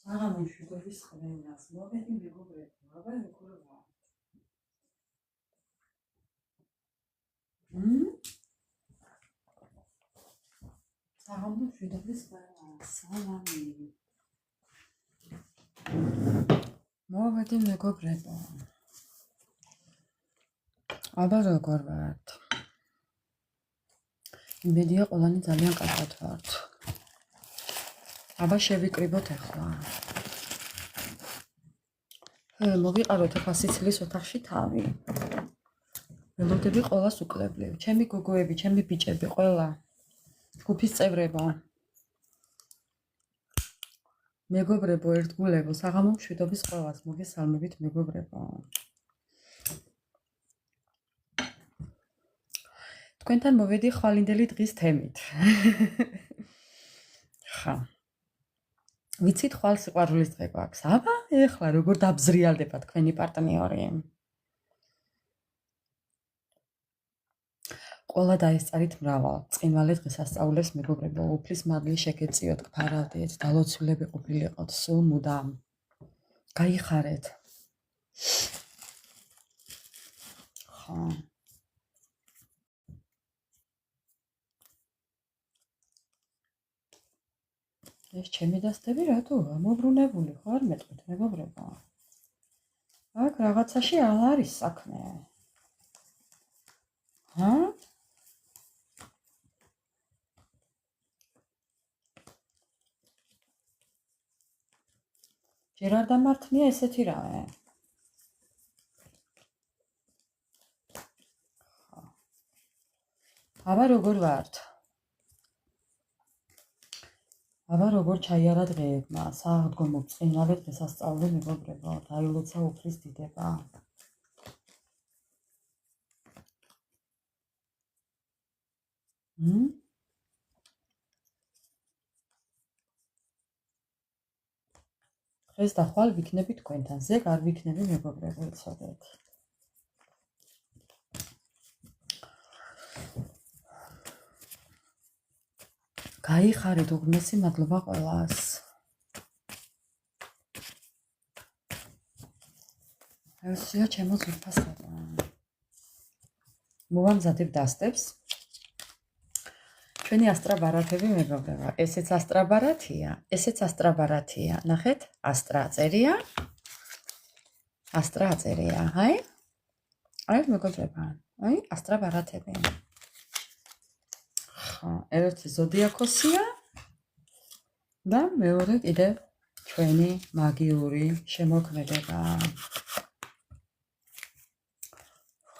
საღამოშვიდობის ყველას მოვედი მეგობრებო, აბა როგორ ვარ? საღამოშვიდობის ყველას, სალამი. მოვედი მეგობრებო. აბა როგორ ვართ? იმედია ყველანი ძალიან კარგად ვართ. აბა შევიკრიბოთ ახლა. მოვიყაროთ ახლა სიცილის ოთახში თავი. ველოდები ყველას უკლებლივ. ჩემი გოგოები, ჩემი ბიჭები, ყველა ჯგუფის წევრებო. მეგობრებო, ერთგულებო, საღამოშვიდობის ყველას მოგესალმებით მეგობრებო. თქვენთან მოვედი ხვალინდელი დღის თემით. ხა. ვიცით ხვალ სიყვარულის დღე გვაქვს. აბა, ეხლა როგორ დაბზრიალდება თქვენი პარტნიორი. ყველა დაესწარით მრავალ. წინვალე დღესასწაულებს მეგობრებო, უფლის მადლი შეგეწიოთ, გფარავდეთ, დალოცულები ყოფილიყოთ, სულ მუდამ. გაიხარეთ. ხა. ეს ჩემი დასტები რატოა? მობრუნებული ხო არ მეტყვით მეგობრებო? აქ რაღაცაში არ არის საქმე. ჰა? ჯერ არ დამართნია ესეთი რამე. აბა როგორ ვართ? აბა როგორ ჩაიარა დღეებმა, საღდგომო ბრწყინვალე დღესასწაული მეგობრებო, დაილოცა უფლის დიდება. დღეს და ხვალ ვიქნები თქვენთან, ზეგ არ ვიქნები მეგობრებო, იცოდეთ. გაიხარეთ, უღმესი მადლობა ყველას. ესია ჩემო ზურფასება. მოვამზადებ დასტებს. ჩვენი ასტრაბარათები მეგობრებო, ესეც ასტრაბარათია, ესეც ასტრაბარათია. ნახეთ, ასტრა წერია. ასტრა წერია, აი? აი მეგობრებო, აი ასტრაბარათები. ხა, ერთი ზოდიაქოსია და მეორე კიდევ ჩვენი მაგიური შემოქმედება.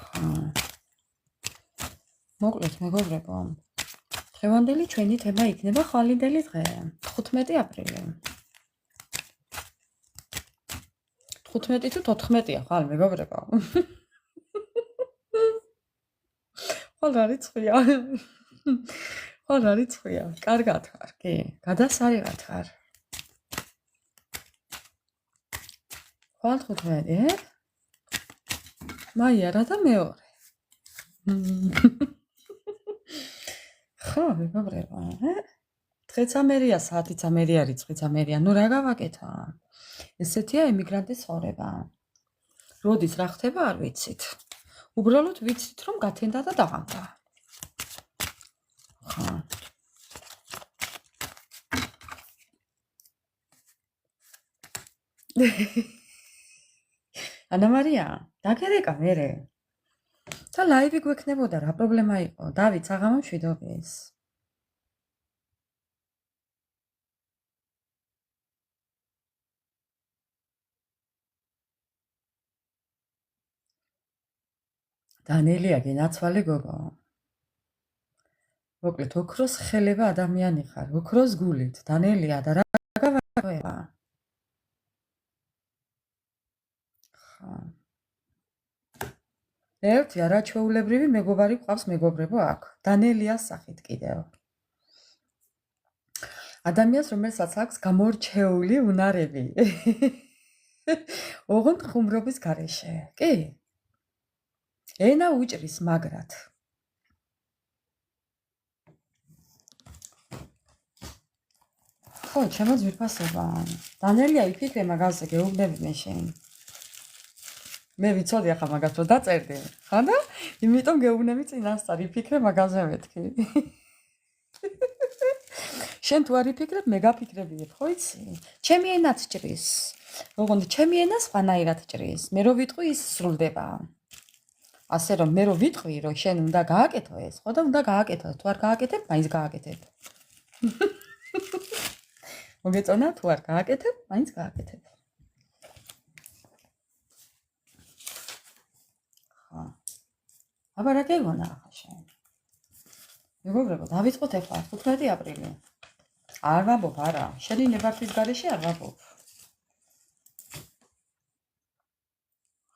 ხა. მოკლედ მეგობრებო, დღევანდელი ჩვენი თემა იქნება ხვალინდელი დღე, 15 აპრილი. 15 თუ 14-ია ხვალ მეგობრებო. ხვალ რა რიცხვია? ხვალ რა რიცხვია? კარგად ხარ, კი? გადასარევად ხარ. ხვალ 15, მაია რა და მეორე. ხო, მეგობრებო, დღეც ამერია, საათიც ამერია, რიცხვიც ამერია. ნუ რა გავაკეთა? ესეთია ემიგრანტის ცხოვრება. როდის რა ხდება არ ვიცით. უბრალოდ ვიცით რომ გათენდა და დაღამდა. ხა. ანა მარია, დაგერეკა მერე. და ლაივი გვექნებოდა, რა პრობლემა იყო? დავით, საღამოშვიდობის. დანელია გენაცვალე გოგო. მოკლედ, ოქროს ხელება ადამიანი ხარ, ოქროს გულით, დანელია და რა გავაკეთება? ხა. ერთი არაჩვეულებრივი მეგობარი გვყავს მეგობრებო აქ, დანელიას სახით კიდევ. ადამიანს, რომელსაც აქვს გამორჩეული უნარები. ოღონდ ხუმრობის გარეშე, კი? ენა უჭრის მაგრად. ხო, ჩემო ძვირფასობა. დანელია იფიქრე მაგაზე გეუბნებინე შენ. მე ვიცოდი ახლა მაგას რომ დაწერდი. ხა და იმიტომ გეუბნები წინასწარ იფიქრე მაგაზე მეთქი. შენ თუ არ იფიქრებ, მე გაფიქრებიებ, ხო იცი? ჩემი ენაც ჭრის. ოღონდ ჩემი ენა სხვანაირად ჭრის. მე რო ვიტყვი ის სრულდება. ასე რომ მე რო ვიტყვი, რომ შენ უნდა გააკეთო ეს, ხო და უნდა გააკეთო. თუ არ გააკეთებ, მაინც გააკეთებ. მოგეწონა თუ არ გააკეთებ, მაინც გააკეთებ. ხა. აბა რა გეგონა ახლა შენ? მეგობრებო, დავიწყოთ ახლა 15 აპრილი. არ ვამბობ, არა. შენი ნებართვის გარეშე არ ვამბობ.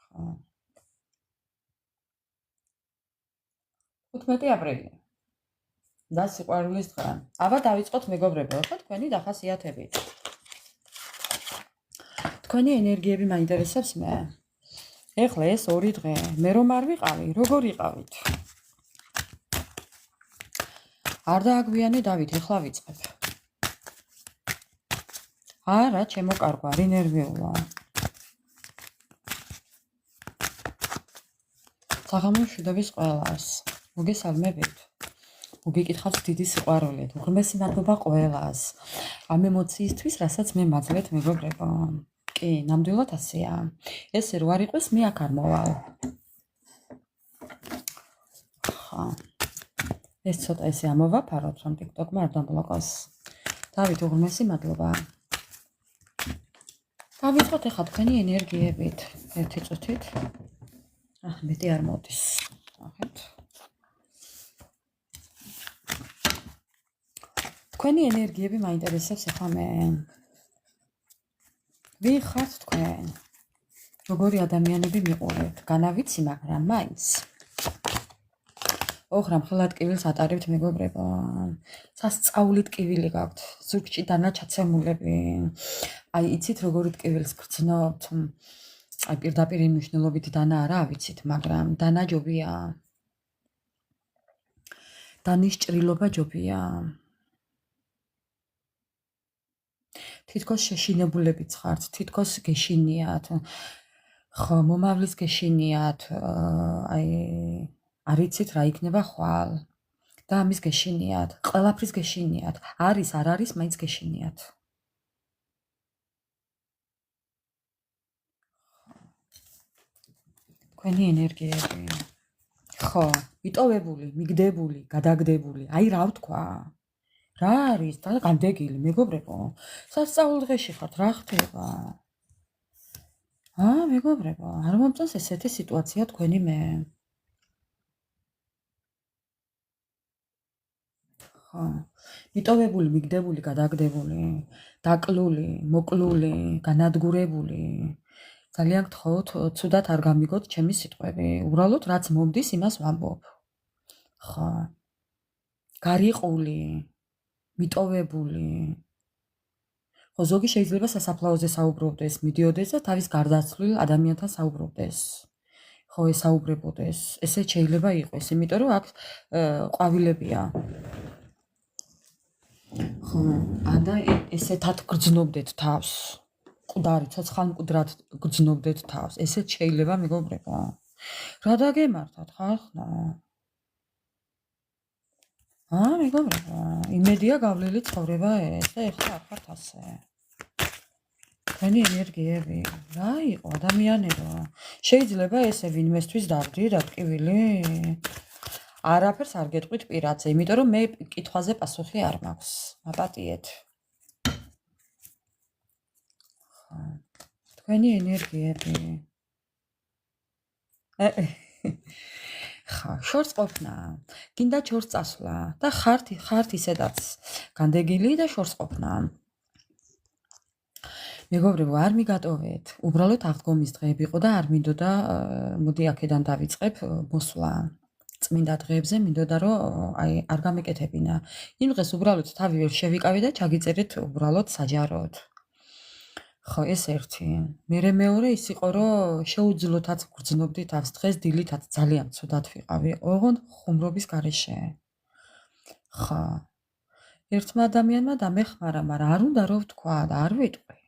ხა. 15 აპრილი. და სიყვარულის დღე. აბა დავიწყოთ მეგობრებო, ხო თქვენი დახასიათებით. თქვენი ენერგიები მაინტერესებს მე. ეხლა ეს ორი დღე, მე რომ არ ვიყავი, როგორ იყავით? არ დააგვიანე დავით, ეხლა ვიწყებ. არა, ჩემო კარგო, არ ინერვიულა. საღამო მშვიდობის ყველას. მოგესალმებით. მოგიკითხავს დიდი სიყვარულით. უღრმესი მადლობა ყველას. ამ ემოციისთვის, რასაც მე მაძლევთ მეგობრებო. კი, ნამდვილად ასეა. ესე რო არ იყოს, მე აქ არ მოვალ. ხა. ეს ცოტა ესე ამოვაფაროთ, რომ TikTok-მა არ დამბლოკოს. დავით, უღრმესი მადლობა. დავიწყოთ ახლა თქვენი ენერგიებით. ერთი წუთით. მეტი არ მოდის. ნახეთ. თქვენი ენერგიები მაინტერესებს ახლა მე. ვინ ხართ თქვენ? როგორი ადამიანები მიყურებთ? განავიცი, მაგრამ მაინც. ოხრა მხოლოდ ტკივილს ატარებთ მეგობრებო. სასწაული ტკივილი გაქვთ. ზურგში დანაჩაცემულები. აი, იცით როგორი ტკივილს გრძნობთ? აი, პირდაპირ მნიშვნელობით დანა არა ავიცით, მაგრამ დანა ჯობია. დანის ჭრილობა ჯობია. თითქოს შეშინებულებიც ხართ, თითქოს გეშინიათ. ხო, მომავლის გეშინიათ, აი, არ იცით რა იქნება ხვალ. და ამის გეშინიათ, ყველაფრის გეშინიათ. არის, არ არის, მაინც გეშინიათ. თქვენი ენერგიები. ხო, იტოვებული, მიგდებული, გადაგდებული. აი რა ვთქვა? რა არის და განდეგილი მეგობრებო? სასწაულ დღეში ხართ, რა ხდება? მეგობრებო, არ მომწონს ესეთი სიტუაცია თქვენი მე. ხო. იტოვებული, მიგდებული, გადაგდებული, დაკლული, მოკლული, განადგურებული. ძალიან გთხოვთ, ცუდად არ გამიგოთ ჩემი სიტყვები. უბრალოდ რაც მომდის, იმას ვამბობ. ხო. გარიყული, მიტოვებული. ხო, ზოგი შეიძლება სასაფლაოზე საუბრობდეს, მიდიოდეს და თავის გარდაცვლილ ადამიანთან საუბრობდეს. ხო, ესაუბრებოდეს. ესე შეიძლება იყოს, იმიტომ რომ აქ ყვავილებია. ხო, და ესეთად გრძნობდეთ თავს. მკვდარი, ცოცხალ მკვდრად გრძნობდეთ თავს. ესეც შეიძლება მეგობრებო. რა დაგემართათ ხალხო? მეგობრებო, იმედია გავლილი ცხოვრება ეს და ეხლა არ ხართ ასე. თქვენი ენერგიები, რა იყო ადამიანებო? შეიძლება ესე ვინმესთვის დავდრი რა ტკივილი? არაფერს არ გეტყვით პირადზე, იმიტომ რომ მე კითხვაზე პასუხი არ მაქვს. აპატიეთ. თქვენი ენერგიები. ხა, შორს ყოფნა. გინდა შორს წასვლა და ხართ ისედაც განდეგილი და შორს ყოფნა. მეგობრებო, არ მიგატოვეთ. უბრალოდ აღდგომის დღეები იყო და არ მინდოდა, მოდი აქედან დავიწყებ მოსვლა. წმინდა დღეებზე მინდოდა რომ აი არ გამეკეთებინა. იმ დღეს უბრალოდ თავი ვერ შევიკავე და ჩაგიწერეთ უბრალოდ საჯაროდ. ხო, ეს ერთი. მერე მეორე ის იყო რომ შეუძლოთაც გრძნობდი თავს დღეს დილითაც ძალიან ცუდად ვიყავი. ოღონდ ხუმრობის გარეშე. ხო. ერთმა ადამიანმა დამეხმარა, მაგრამ არ უნდა რომ ვთქვა და არ ვიტყვი.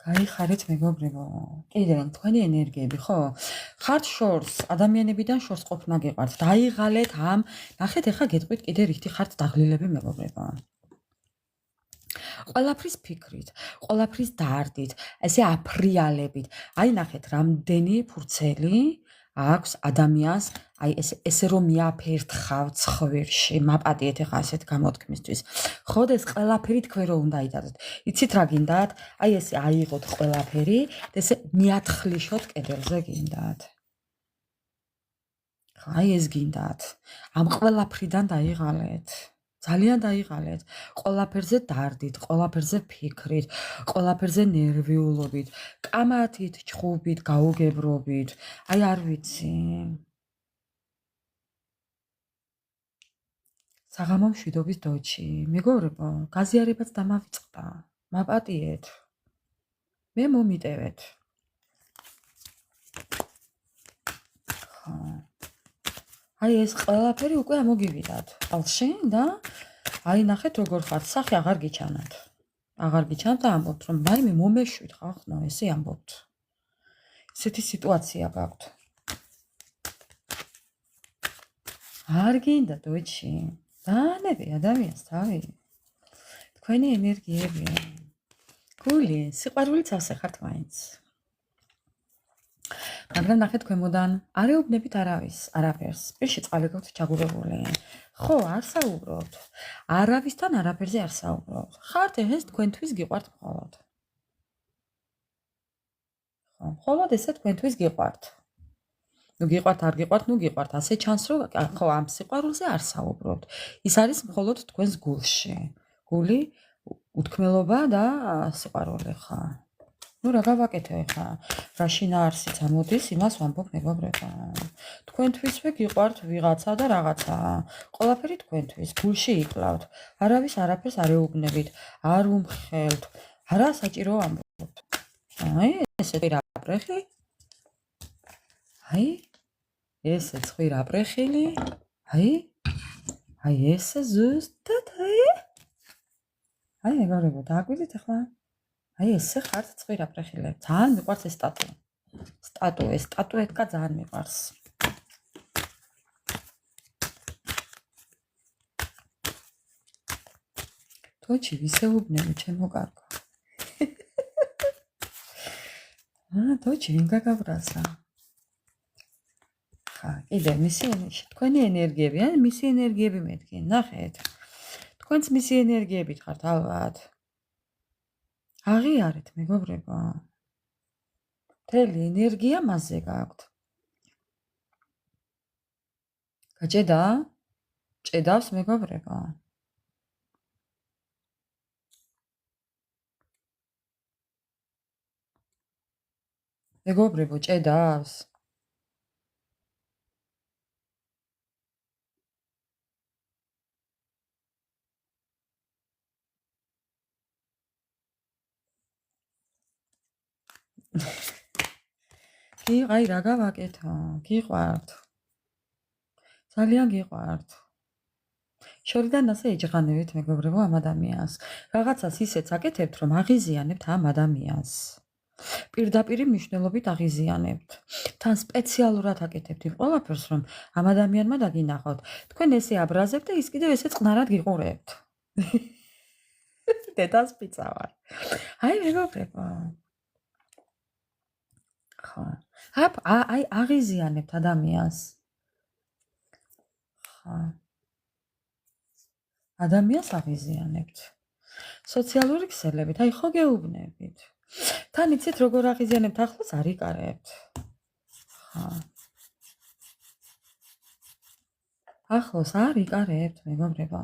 გაიხარეთ მეგობრებო, კიდე თქვენი ენერგიები, ხო? ხართ შორს, ადამიანებიდან შორს ყოფნა გიყვართ. დაიღალეთ ამ, ნახეთ ახლა გეტყვით კიდე რითი ხართ დაღლილები მეგობრებო. ყველაფრის ფიქრით, ყველაფრის დარდით, ესე აფრიალებით. აი ნახეთ, რამდენი ფურცელი აქვს ადამიანს, აი ესე რომ მიაფერთხავ ცხვირში, მაპატიეთ ახლა ასეთ გამოთქმისთვის. ხო და ეს ყველაფერი თქვენ რო უნდა იდადოთ. იცით რა გინდათ? აი ესე აიღოთ ყველაფერი და ესე მიათხლიშოთ კედელზე გინდათ. აი ეს გინდათ. ამ ყველაფრიდან დაიღალეთ. ძალიან დაიღალეთ. ყველაფერზე დარდით, ყველაფერზე ფიქრით, ყველაფერზე ნერვიულობით, კამათით, ჩხუბით, გაუგებრობით. აი არ ვიცი. საღამო მშვიდობის დოჩი. მეგობრებო, გაზიარებაც დამავიწყდა. მაპატიეთ. მე მომიტევეთ. ხო. აი ეს ყველაფერი უკვე ამოგივიდათ ყალში და აი ნახეთ როგორ ხართ, სახე აღარ გიჩანათ. აღარ გიჩანთ და ამბობთ რომ მაიმე მომეშვით ხალხო, ესე ამბობთ. ესეთი სიტუაცია გაქვთ. არ გინდა დოჩი. დაანები ადამიანს თავი. თქვენი ენერგიები. გული, სიყვარულიც ასე ხართ მაინც. მაგრამ ნახეთ ქვემოდან არ ეუბნებით არაფერს. პირში წყალი გაქვთ ჩაგურებული. ხო, არ საუბრობთ. არავისთან არაფერზე არ საუბრობთ. ხართ ეს თქვენთვის გიყვართ მხოლოდ. ხო, მხოლოდ ესე თქვენთვის გიყვართ. ნუ გიყვართ, არ გიყვართ, ნუ გიყვართ. ასე ჩანს რომ ხო, ამ სიყვარულზე არ საუბრობთ. ის არის მხოლოდ თქვენს გულში. გული, უთქმელობა და სიყვარული ხა. ნუ რა გავაკეთე ხა? რა შინაარსიც ამოდის, იმას ვამბობ მეგობრებო. თქვენთვისვე გიყვართ ვიღაცა და რაღაცა. ყველაფერი თქვენთვის, გულში იკლავთ. არავის არაფერს არ ეუბნებით, არ უმხელთ. არა საჭირო ამბობთ. აი, ესე ხვირა აპრეხი. აი, ესე ხვირა აპრეხილი. აი, ესე ზუსტად აი, მეგობრებო, დააკვირდით ახლა? აი ესე ხართ წვირ აპრეხილებ. ძალიან მიყვარს ეს სტატუა. ეს სტატუეტკა ძალიან მიყვარს. თოჩი ვისეუბნები ჩემო კარგო. თოჩი ვინ გაგაბრაზა? ხა, კიდე მისი თქვენი ენერგიები, ან მისი ენერგიები მეთქი. ნახეთ. თქვენც მისი ენერგიებით ხართ ალბათ. აღიარეთ მეგობრებო. მთელი ენერგია მასზე გაქვთ. გაჭედა? ჭედავს მეგობრებო. მეგობრებო, ჭედავს? აი რა გავაკეთო? გიყვართ. ძალიან გიყვართ. შორიდან ასე ეჯღანებით მეგობრებო ამ ადამიანს. რაღაცას ისეც აკეთებთ, რომ აღიზიანებთ ამ ადამიანს. პირდაპირი მნიშვნელობით აღიზიანებთ. თან სპეციალურად აკეთებთ იმ ყველაფერს, რომ ამ ადამიანმა დაგინახოთ. თქვენ ესე აბრაზებთ და ის კიდევ ესე წყნარად გიყურებთ. დედას პიცა ვარ. აი მეგობრებო. ხო. აი აღიზიანებთ ადამიანს. ხო. ადამიანს აღიზიანებთ. სოციალური ქსელებით, აი ხო გეუბნებით. თან იცით როგორ აღიზიანებთ, ახლოს არ იკარებთ. ხო. ახლოს არ იკარებთ, მეგობრებო.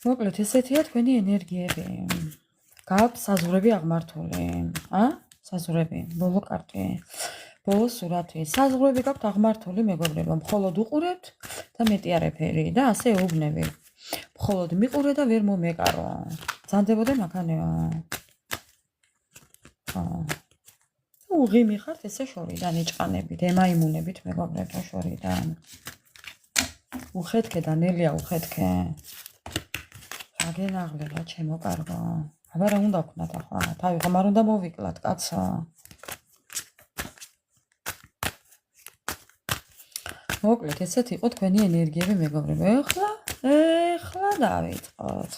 მოკლედ ესეთია თქვენი ენერგიები. გაქვთ საზღვრები აღმართული. საზღვრები, ბოლო კარტი. ბოლო სურათი. საზღვრები გაქვთ აღმართული მეგობრებო. მხოლოდ უყურებთ და მეტი არაფერი და ასე ეუბნები. მხოლოდ მიყურე და ვერ მომეკარო. ძანდებოდე მაქანეო. უღიმი ხართ ესე შორიდან იჭყანებით, ემაიმუნებით მეგობრებო შორიდან. უხეთქე დანელია უხეთქე. აგენაღლება ჩემო კარგო. აბა რა უნდა ვქნათ ახლა? თავი ხომ არ უნდა მოვიკლათ კაცო. მოკლედ ესეთ იყო თქვენი ენერგიები მეგობრებო. ეხლა დავიწყოთ.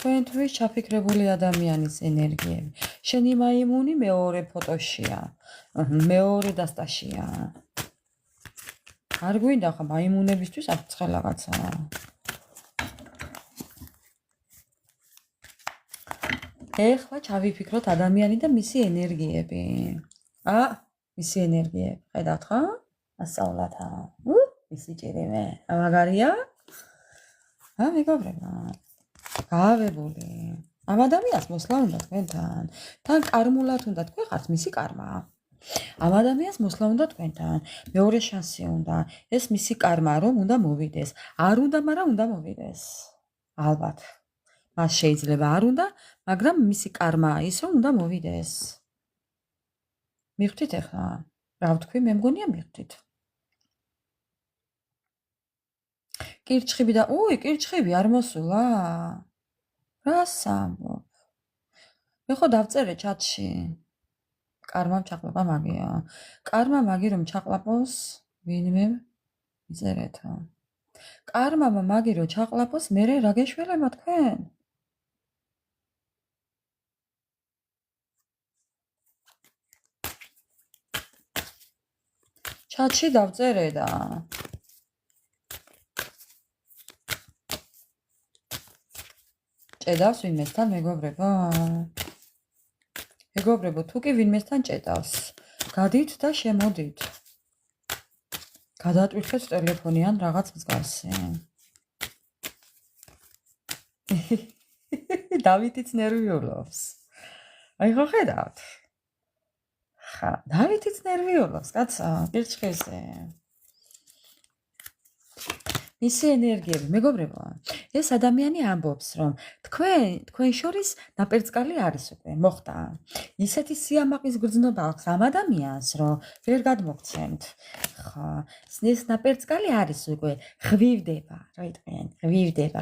თქვენთვის ჩაფიქრებული ადამიანის ენერგიები. შენი მაიმუნი მეორე ფოტოშია. მეორე დასტაშია. არ გვინდა ხა მაიმუნებისთვის აფრთხე რაღაცა. ეხლა ჩავიფიქროთ ადამიანი და მისი ენერგიები. მისი ენერგიები. ხედავთ ხო? ასწავლათა. მისი ჭირიმე. მაგარია? მეგობრებო. გავებული. ამ ადამიანს მოსვლა უნდა თქვენთან. თან კარმულად უნდა თქვენ ხართ მისი კარმა. ამ ადამიანს მოსვლა უნდა თქვენთან. მეორე შანსი უნდა. ეს მისი კარმა რომ უნდა მოვიდეს. არ უნდა, მაგრამ უნდა მოვიდეს. ალბათ. მას შეიძლება არ უნდა, მაგრამ მისი კარმაა ის რომ უნდა მოვიდეს. მიხვდით ახლა? რა ვთქვი, მე მგონია მიხვდით. კირჩხიბი და კირჩხიბი არ მოსულა? რას ამბობ? მე ხო დავწერე ჩატში. კარმამ ჩაყლაპა მაგია. კარმა მაგი რომ ჩაყლაპოს, ვინმე წერეთო. კარმამ მაგი რომ ჩაყლაპოს, მე რა გეშველება თქვენ? ჩატში დავწერე და ჭედავს ვინმესთან მეგობრებო? მეგობრებო, თუ კი ვინმესთან ჭედავს, გადით და შემოდით. გადატვირთეთ ტელეფონი ან რაღაც მსგავსი. დავითიც ნერვიულობს. აი ხო ხედავთ? ხა, დავითიც ნერვიულობს, კაცო, კირჩხიზე. მისი ენერგიები, მეგობრებო, ეს ადამიანი ამბობს, რომ თქვენ შორის ნაპერწკალი არის უკვე, მოხდა. ისეთი სიამაყის გრძნობა აქვს ამ ადამიანს, რომ ვერ გადმოგცემთ. ხო, ეს ნაპერწკალი არის უკვე, ღვივდება, რა იტყვიან, ღვივდება.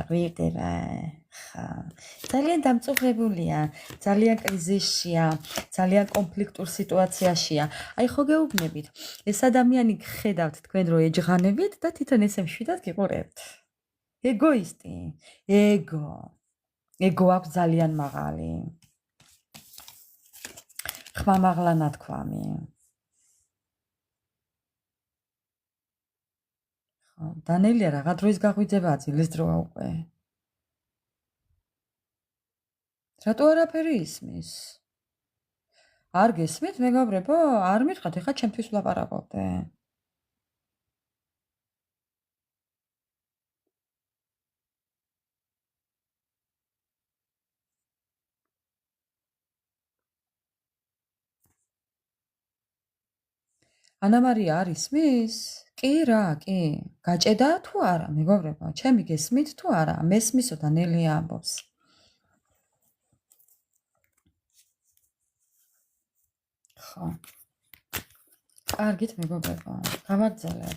ხო, ძალიან დამწუხრებულია, ძალიან კრიზისშია, ძალიან კონფლიქტურ სიტუაციაშია. აი ხო გეუბნებით, ეს ადამიანი ხედავთ თქვენ რო ეჯღანებით და თვითონ ესე მშვიდად გიყურებთ. ეგოისტი, ეგო აქვს ძალიან მაღალი. ხმამაღლა ნათქვამი. ხო, დანელია რაღა დროის გაღვიძებაა ძილის დროა უკვე. რატო არაფერი ისმის? არ გესმით მეგობრებო? არ მითხრათ, ეხლა ჩემთვის ვლაპარაკობდე. ანა მარია არ ისმის? კი რა, კი. გაჭედა თუ არა, მეგობრებო? ჩემი გესმით თუ არა? მესმისო დანელია ამბობს. ხო. კარგით მეგობრებო, გავაგზავნე.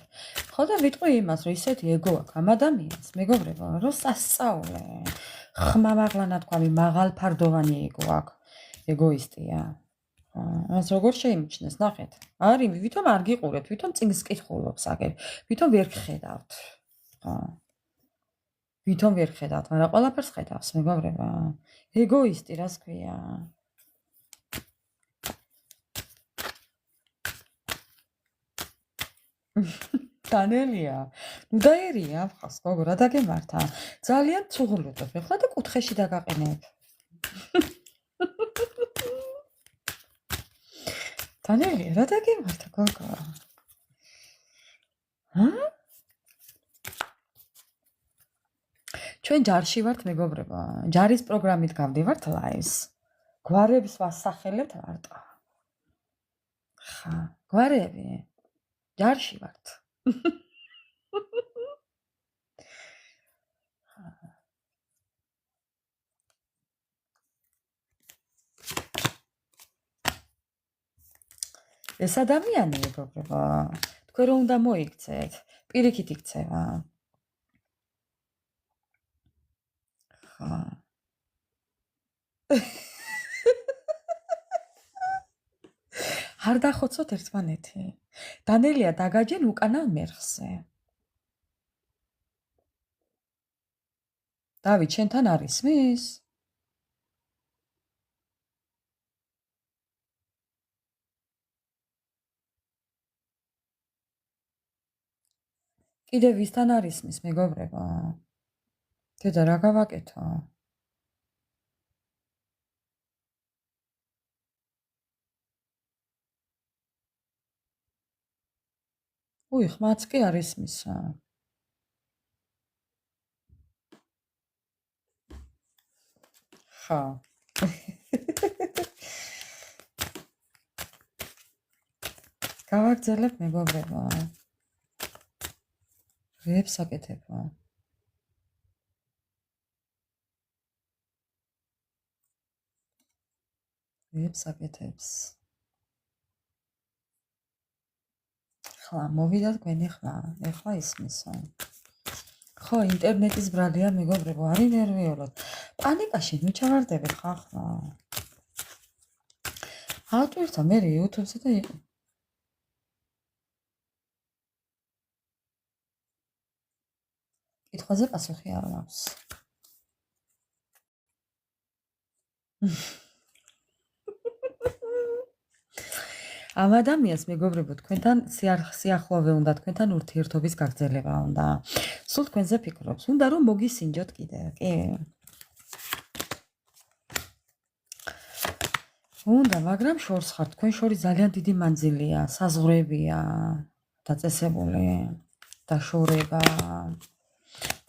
ხო და ვიტყვი იმას, რომ ისეთი ეგო აქვს ამ ადამიანს, მეგობრებო, რომ სასწაულე. ხმამაღლა ნათქვამი, მაღალფარდოვანი ეგო აქვს. ეგოისტია. ეს როგორ შეიმჩნეს, ნახეთ. არის, ვითომ არ გიყურებთ, ვითომ წინს კითხულობს აგერ, ვითომ ვერ გხედავთ. ხო. ვითომ ვერ გხედავთ, მაგრამ ყველაფერს ხედავს, მეგობრებო. ეგოისტი, რას ქვია? დანელია, ნუ დაერია ხას, გოგო, რა დაგემართა? ძალიან ცუღლუტობ, ეხლა და კუთხეში დაგაყენებ. დანელია, რა დაგემართა, გოგო? ჩვენ ჯარში ვართ, მეგობრებო. ჯარის პროგრამით გავდივართ ლაივს. გვარებს ვასახელებთ მარტო. ხა, გვარები. ჯარში ვართ. ეს ადამიანი მეგობრებო, თქვენ რომ უნდა მოიქცეთ, პირიქით იქცევა. ხა. არ დახოცოთ ერთმანეთი. დანელია დაგაჯენ უკანა მერხზე. დავით, შენთან არის მის? კიდე ვისთან არის მის მეგობრებო? დედა რა გავაკეთო? უი, ხმაც კი არის მისა. ხა. გავაგზავნებ მეგობრებო. რებს აკეთებო? რებს აკეთებს? ხლა, მოვიდა თქვენი ხლა. ეხლა ისმისო. ხო, ინტერნეტის ბრალია მეგობრებო, არ ინერვიულოთ. პანიკაში ნუ ჩავარდებით ხახლა. ავტვირთა მე YouTube-ზე და კითხვაზე პასუხი არ მაქვს. ამ ადამიანს მეგობრებო, თქვენთან სიახლოვე უნდა, თქვენთან ურთიერთობის გაგრძელება უნდა. სულ თქვენზე ფიქრობს. უნდა რომ მოგისინჯოთ კიდევ, კი? უნდა, მაგრამ შორს ხართ. თქვენ შორის ძალიან დიდი მანძილია, საზღვრებია, დაწესებული, დაშორება.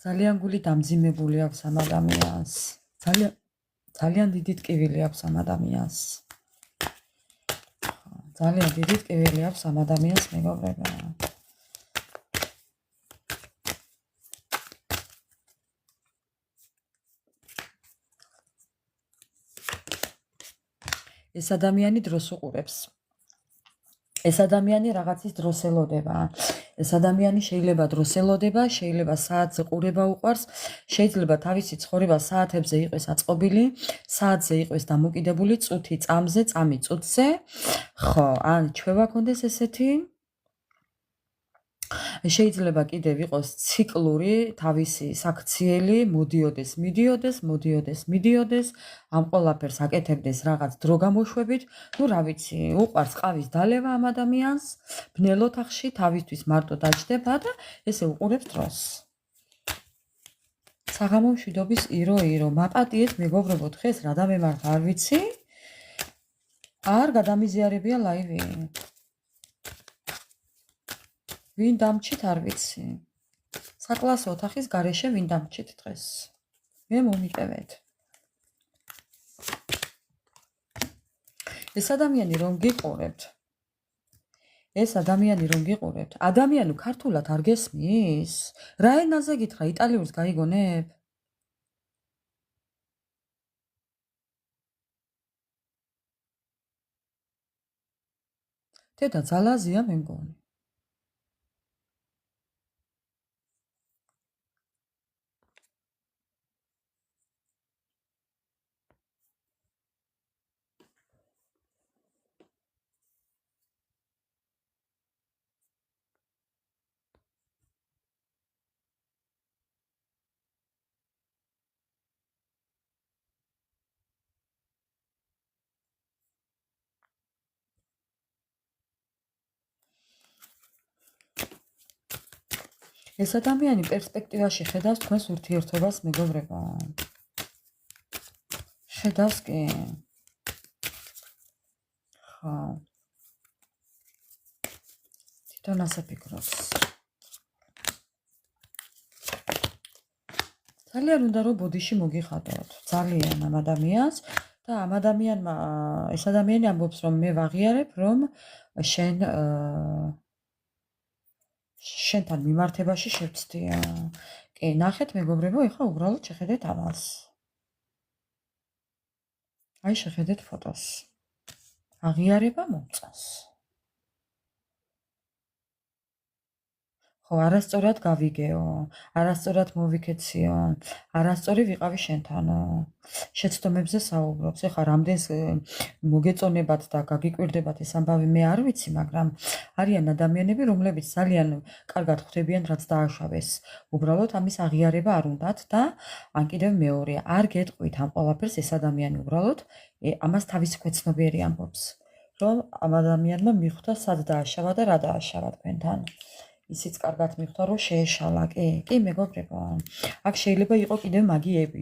ძალიან გული დამძიმებული აქვს ამ ადამიანს. ძალიან დიდი ტკივილი აქვს ამ ადამიანს. ძალიან დიდი ტკივილი აქვს ამ ადამიანს მეგობრებო. ეს ადამიანი დროს უყურებს. ეს ადამიანი რაღაცის დროს ელოდება. ეს ადამიანი შეიძლება დროს ელოდება, შეიძლება საათზე ყურება უყვარს, შეიძლება თავისი ცხოვრება საათებზე იყოს აწყობილი, საათზე იყოს დამოკიდებული, წუთი წამზე, წამი წუთზე. ხო, ან ჩვევა კონდეს ესეთი. შეიძლება კიდევ იყოს ციკლური, თავისი საქციელი, მოდიოდეს, ამ ყველაფერს აკეთებდეს რაღაც დრო გამოშვებით, ნუ რა ვიცი, უყვარს ყავის დალევა ამ ადამიანს, ბნელ ოთახში თავისთვის მარტო დაჯდება და ესე უყურებს დროს. საღამო მშვიდობის ირო, მაპატიეთ მეგობრებო, დღეს რა დამემართა არ ვიცი. არ გადამიზიარებია ლაივი. ვინ დამჩით არ ვიცი. საკლასო ოთახის გარეშე ვინ დამჩით დღეს. მე მომიტევეთ. ეს ადამიანი რომ გიყურებთ. ადამიანი ქართულად არ გესმის? რა ენაზე გითხრა, იტალიურს გაიგონებ? დედა ძალაზია მე მგონი. ეს ადამიანი პერსპექტივაში ხედავს თქვენს ურთიერთობას მეგობრებო. ხედავს კი. ხო. თვითონ ასე ფიქრობს. ძალიან უნდა რომ ბოდიში მოგიხადოთ. ძალიან ამ ადამიანს და ამ ადამიანმა ეს ადამიანი ამბობს, რომ მე ვაღიარებ, რომ შენთან მიმართებაში შევცდია. კი, ნახეთ მეგობრებო, ეხლა უბრალოდ შეხედეთ ამას. აი შეხედეთ ფოტოს. აღიარება მომწონს. ხო, არასწორად გავიგეო, არასწორად მოვიქეციო, არასწორი ვიყავი შენთანო. შეცდომებზე საუბრობს. ეხლა რამდენს მოგეწონებათ და გაგიკვირდებათ ეს ამბავი მე არ ვიცი, მაგრამ არიან ადამიანები, რომლებიც ძალიან კარგად ხვდებიან, რაც დააშავეს. უბრალოდ ამის აღიარება არ უნდათ და ან კიდევ მეორე, არ გეტყვით ამ ყველაფერს ეს ადამიანი უბრალოდ ამას თავისი ქვეცნობიერი ამბობს, რომ ამ ადამიანმა მიხვდა სად დააშავა და რა დააშავა თქვენთან. ისიც კარგად მიხვდა, რომ შეეშალა, კი მეგობრებო. აქ შეიძლება იყოს კიდევ მაგიები.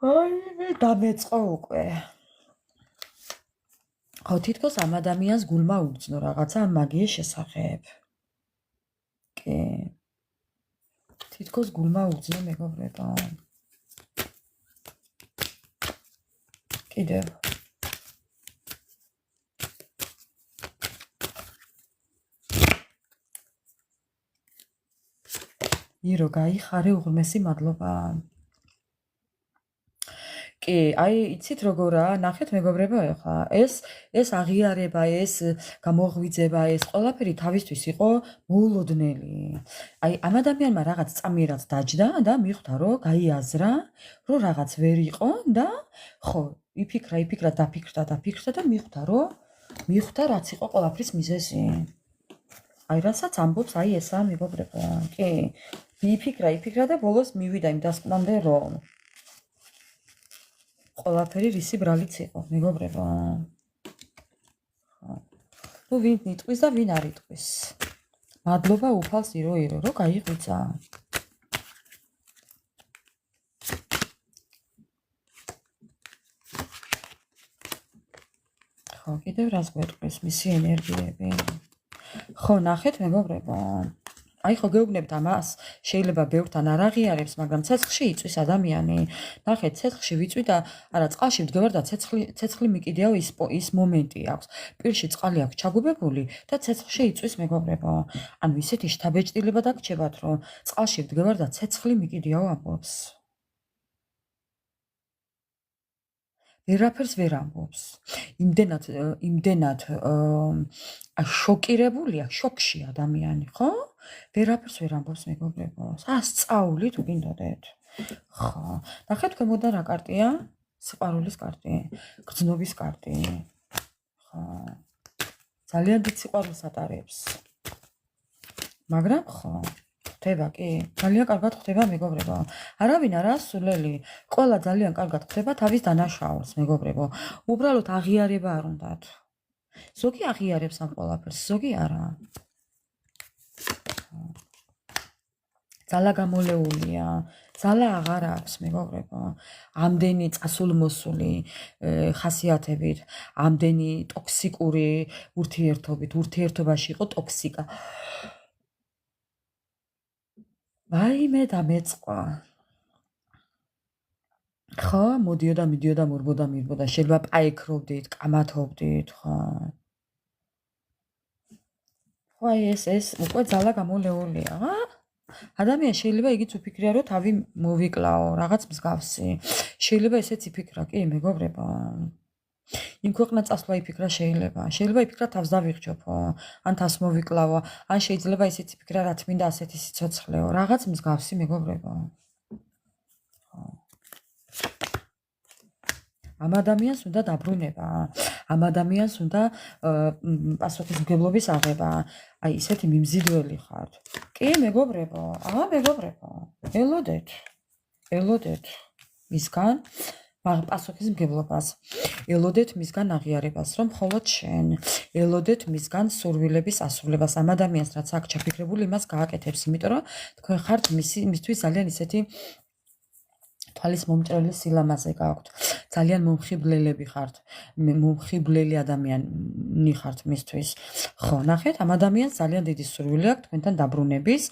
აი, მე დამეწყო უკვე. ხო, თითქოს ამ ადამიანს გულმა უბრძნო რაღაცა ამ მაგიის შესახებ. კი. თითქოს გულმა უბრძნო მეგობრებო. კიდევ. ირო გაიხარე, უღრმესი მადლობა. კი, აი, იცით როგორაა, ნახეთ მეგობრებო, ეხლა ეს აღიარება, ეს გამოღვიძება, ეს ყველაფერი თავისთვის იყო მოულოდნელი. აი, ამ ადამიანმა რაღაც წამიერად დაჯდა და მიხვდა, რომ გაიაზრა, რომ რაღაც ვერ იყო და ხო, იფიქრა, დაფიქრდა და მიხვდა, რომ რაც იყო ყველაფრის მიზეზი. აი, რასაც ამბობს, აი ესაა მეგობრებო. კი, იფიქრა და ბოლოს მივიდა იმ დასკვნამდე, რომ ყველაფერი რისი ბრალიც იყო, მეგობრებო. ნუ ვინ იტყვის და ვინ არ იტყვის. მადლობა უფალს ირო, რომ გაიღვიძა. ხო, კიდევ რას გვეტყვის მისი ენერგიები. ხო, ნახეთ მეგობრებო. აი ხო გეუბნებთ ამას, შეიძლება ბევრთან არ აღიარებს, მაგრამ ცეცხლში იწვის ადამიანი. ნახეთ, ცეცხლში ვიწვი და არა, წყალში ვდგევარ და ცეცხლი მიკიდეო ის მომენტი აქვს. პირში წყალი აქვს ჩაგუბებული და ცეცხლში იწვის მეგობრებო. ანუ ისეთი შთაბეჭდილება დაგჭებათ, რომ წყალში ვდგევარ და ცეცხლი მიკიდეო ამბობს. ვერაფერს ვერ ამბობს. იმდენად შოკირებულია, შოკში ადამიანი, ხო? ვერაფერს ვერ ამბობს მეგობრებო. სასწაული თუ გინდოდეთ. ხო. ნახეთ ქვემოდან რა კარტია? სიყვარულის კარტი, გრძნობის კარტი. ხო. ძალიან დიდ სიყვარულს ატარებს. მაგრამ ხო, ხდება კი, ძალიან კარგად ხდება მეგობრებო. არავინ არა სულელი, ყველა ძალიან კარგად ხდება თავის დანაშაულს მეგობრებო. უბრალოდ აღიარება არ უნდათ. ზოგი აღიარებს ამ ყველაფერს, ზოგი არა. ძალა გამოლეულია, ძალა აღარ აქვს მეგობრებო. ამდენი წასულმოსული ხასიათებით, ამდენი ტოქსიკური ურთიერთობით, ურთიერთობაში იყო ტოქსიკა. ვაიმე დამეწყვა. ხო, მოდიოდა, მიდიოდა, მორბოდა, შეიძლება პაიქრობდით, კამათობდით, ხო. ხო, ეს უკვე ძალა გამოლეულია. ადამიანი შეიძლება იგიც უფიქრია, რომ თავი მოვიკლაო, რაღაც მსგავსი. შეიძლება ესეც იფიქრა, კი, მეგობრებო. იმ ქვეყნად წასვლა იფიქრა შეიძლება იფიქრა თავს დავიღჯოფო, ან თავს მოვიკლავო, ან შეიძლება ისიც იფიქრა, რა თმინდა ასეთი სიცოცხლეო, რაღაც მსგავსი მეგობრებო. ამ ადამიანს უნდა დაბრუნება, ამ ადამიანს უნდა პასუხისმგებლობის აღება. აი, ისეთი მიმზიდველი ხართ. კი, მეგობრებო, მეგობრებო, ელოდეთ მისგან პასუხისმგებლობას. ელოდეთ მისგან აღიარებას, რომ მხოლოდ შენ, ელოდეთ მისგან სურვილების ასრულებას. ამ ადამიანს რაც აქ ჩაფიქრებული, იმას გააკეთებს, იმიტომ რომ თქვენ ხართ მისთვის ძალიან ისეთი თვალის მომჭრელი სილამაზე გაქვთ. ძალიან მომხიბლელები ხართ, მომხიბლელი ადამიანი ხართ მისთვის. ხო, ნახეთ, ამ ადამიანს ძალიან დიდი სურვილი აქვს თქვენთან დაბრუნების,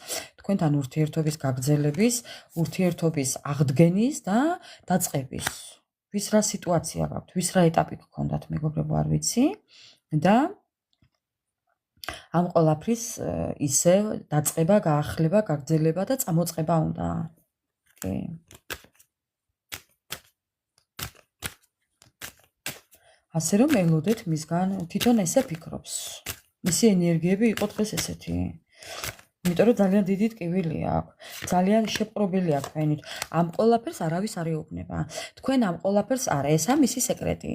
თქვენთან ურთიერთობის გაგრძელების, ურთიერთობის აღდგენის და დაწყების. ვის რა სიტუაცია გაქვთ, ვის რა ეტაპი გქონდათ, მეგობრებო, არ ვიცი და ამ ყველაფრის ისევ დაწყება, გაახლება, გაგრძელება და წამოწყება უნდა. კი. ასე რომ ელოდეთ მისგან, თვითონ ესე ფიქრობს. მისი ენერგიები იყო დღეს ესეთი. იმიტომ რომ ძალიან დიდი ტკივილი აქვს. ძალიან შეპყრობილია თქვენით. ამ ყველაფერს არავის არ ეუბნება. თქვენ ამ ყველაფერს არა, ესა მისი სეკრეტი.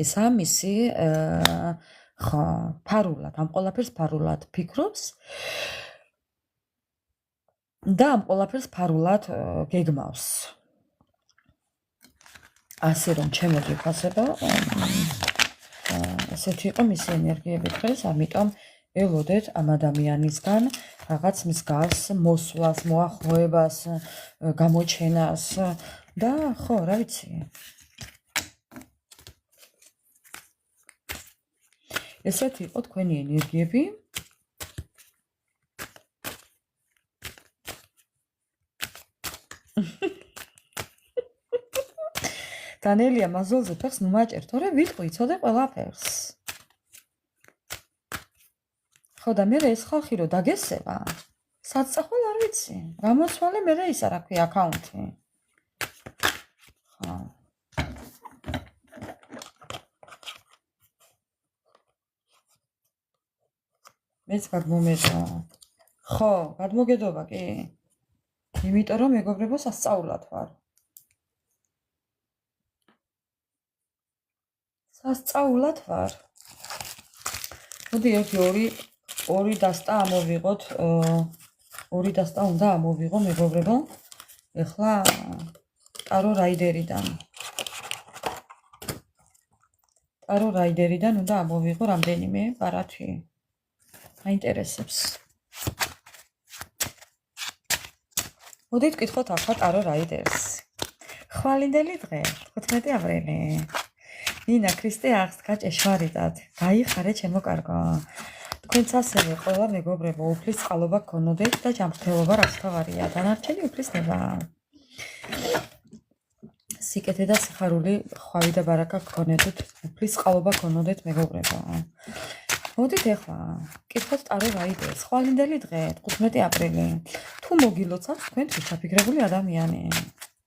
ესა მისი ხო, ფარულად, ამ ყველაფერს ფარულად ფიქრობს და ამ ყველაფერს ფარულად გეგმავს. ასე რომ ჩემო გიფასება, ესეთი იყო მისი ენერგიები დღეს, ამიტომ ელოდეთ ამ ადამიანისგან რაღაც მსგავს მოსვლას, მოახლოებას, გამოჩენას და ხო, რა ვიცი. ესეთი იყო თქვენი ენერგიები. დანელია მაზოლზე ფეხს ნუ მაჭერ, თორე ვიტყვი, იცოდე ყველაფერს. ხო და მე ეს ხალხი რო დაგესება, საცახვალ არ ვიცი. გამოსვალე მე ისა რა ქვია აკაუნტი. ხო. მეც გადმომეწვა. ხო, გადმოგედობა კი. იმიტომ რომ მეგობრებო სასწაულად ვარ. სასწაულად ვარ. მოდი ორი დასტა ამოვიღოთ, ორი დასტა უნდა ამოვიღო მეგობრებო. ეხლა ტარო რაიდერიდან უნდა ამოვიღო რამდენიმე პარათი. აინტერესებს. მოდით ვკითხოთ ახლა ტარო რაიდერს. ხვალინდელი დღე, 15 აპრილი. ნინა ქრისტე აღსდგა ჭეშმარიტად. გაიხარე ჩემო კარგო. თქვენც ასევე ყველა მეგობრებო უფლის წყალობა გქონოდეთ და ჯანმრთელობა რაც თავარია. დანარჩენი უფლისნება. სიკეთე და სიხარული, ხვავი და ბარაკა გქონოდეთ, უფლის წყალობა გქონოდეთ მეგობრებო. მოდით ეხლა ვკითხოთ ტარო რაიდერს. ხვალინდელი დღე, 15 აპრილი. თუ მოგილოცავს თქვენთვის ჩაფიქრებული ადამიანი.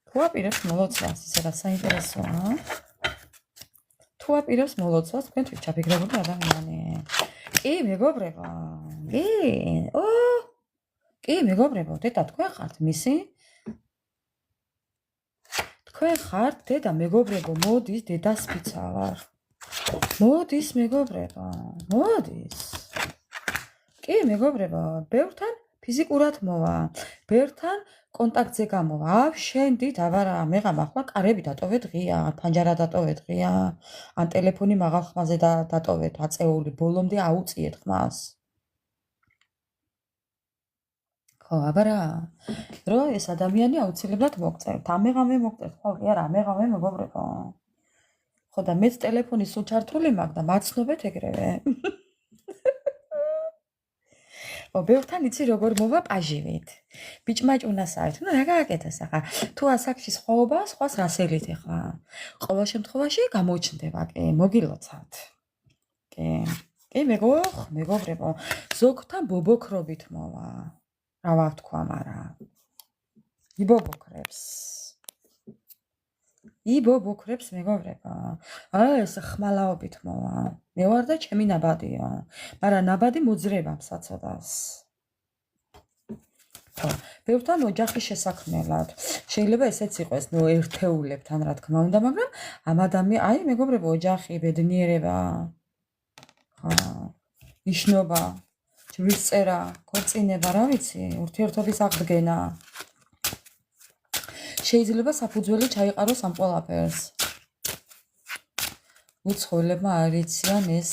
თუ აპირებს მოლოცვას, ისე რა საინტერესოა. თუ აპირებს მოლოცვას თქვენთვის ჩაფიქრებული ადამიანი. კი, მეგობრებო. კი, მეგობრებო, დედა თქვენ ხართ მისი? თქვენ ხართ დედა, მეგობრებო, მოდის დედას ფიცავარ. მოდის მეგობრებო, მოდის. კი, მეგობრებო, ბევრთან ფიზიკურად მოვა, ბევრთან კონტაქტზე გამოვა. ავშენდით, აბარა, მეღამ ახლა კარები დატოვეთ ღია, ფანჯარა დატოვეთ ღია, ან ტელეფონი მაღალ ხმაზე დატოვეთ, აწეული, ბოლომდე აუწიეთ ხმას. ხო, აბარა, რომ ეს ადამიანი აუცილებლად მოგწერთ. ამეღამე მოგწერთ, ხო, კი არა, ამეღამე მეგობრებო. ხო და მეც ტელეფონი სულ ჩართული მაქვს და მაცნობეთ ეგრევე. ო ბევრთან იცი როგორ მოვა პაჟივით. ბიჭმაჭუნას არის. ნუ რა გააკეთოს ახლა? თუ ასაკში სხვაობა, სხვას რასელით ახლა? ყოველ შემთხვევაში გამოჩნდება, კი, მოგილოცავთ. კი, მეგობრებო, ზოგთან ბობოქრობით მოვა. რა ვთქვა, მარა. იბობოქრებს მეგობრებო. ეს ხმალაობით მოვა. მე ვარ და ჩემი ნაბადია. მაგრამ ნაბადი მოძრება საცოდას. ხო, ბევრთან ოჯახის შესაქმნელად. შეიძლება ესეც იყოს, ნუ ერთეულებთან რა თქმა უნდა, მაგრამ ამ ადამიანს, მეგობრებო, ოჯახი, ბედნიერება. ხო, ნიშნობა, ჯვრისწერა, ქორწინება, რა ვიცი, ურთიერთობის აღდგენა. შეიძლება საფუძველი ჩაიყაროს ამ ყველაფერს. უცხოელებმა არ იციან ეს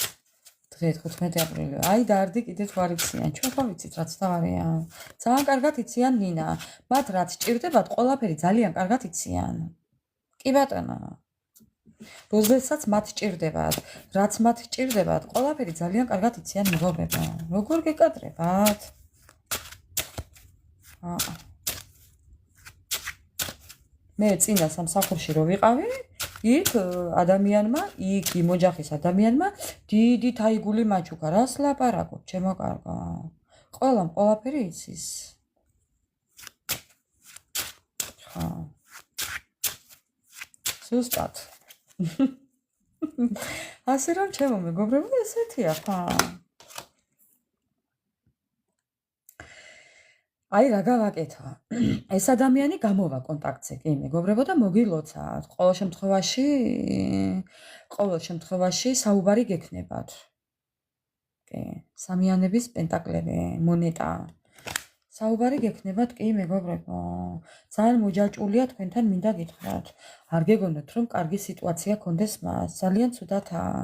დღე 15 აპრილი. აი დარდი კიდე თუ არ იციან, ჩვენ ხო ვიცით რაც თავარია. ძალიან კარგად იციან ნინა. მათ რაც ჭირდებათ, ყველაფერი ძალიან კარგად იციან. კი ბატონო. როდესაც მათ ჭირდებათ, რაც მათ ჭირდებათ, ყველაფერი ძალიან კარგად იციან მეგობრებო. როგორ გეკადრებათ? მე წინა სამსახურში რო ვიყავი, იქ ადამიანმა, იქ იმ ოჯახის ადამიანმა დიდი თაიგული მაჩუქა. რას ლაპარაკობ, ჩემო კარგო? ყველამ ყველაფერი იცის. ხა. ზუსტად. ასე რომ ჩემო მეგობრებო, ესეთია ხა. აი რა გავაკეთო. ეს ადამიანი გამოვა კონტაქტზე, კი მეგობრებო და მოგილოცავთ. ყოველ შემთხვევაში საუბარი გექნებათ. კი, სამიანების პენტაკლები, მონეტა. საუბარი გექნებათ, კი მეგობრებო. ძალიან მოჯაჭულია თქვენთან მინდა გითხრათ. არ გეგონოთ რომ კარგი სიტუაცია გქონდეს მას. ძალიან ცუდათაა.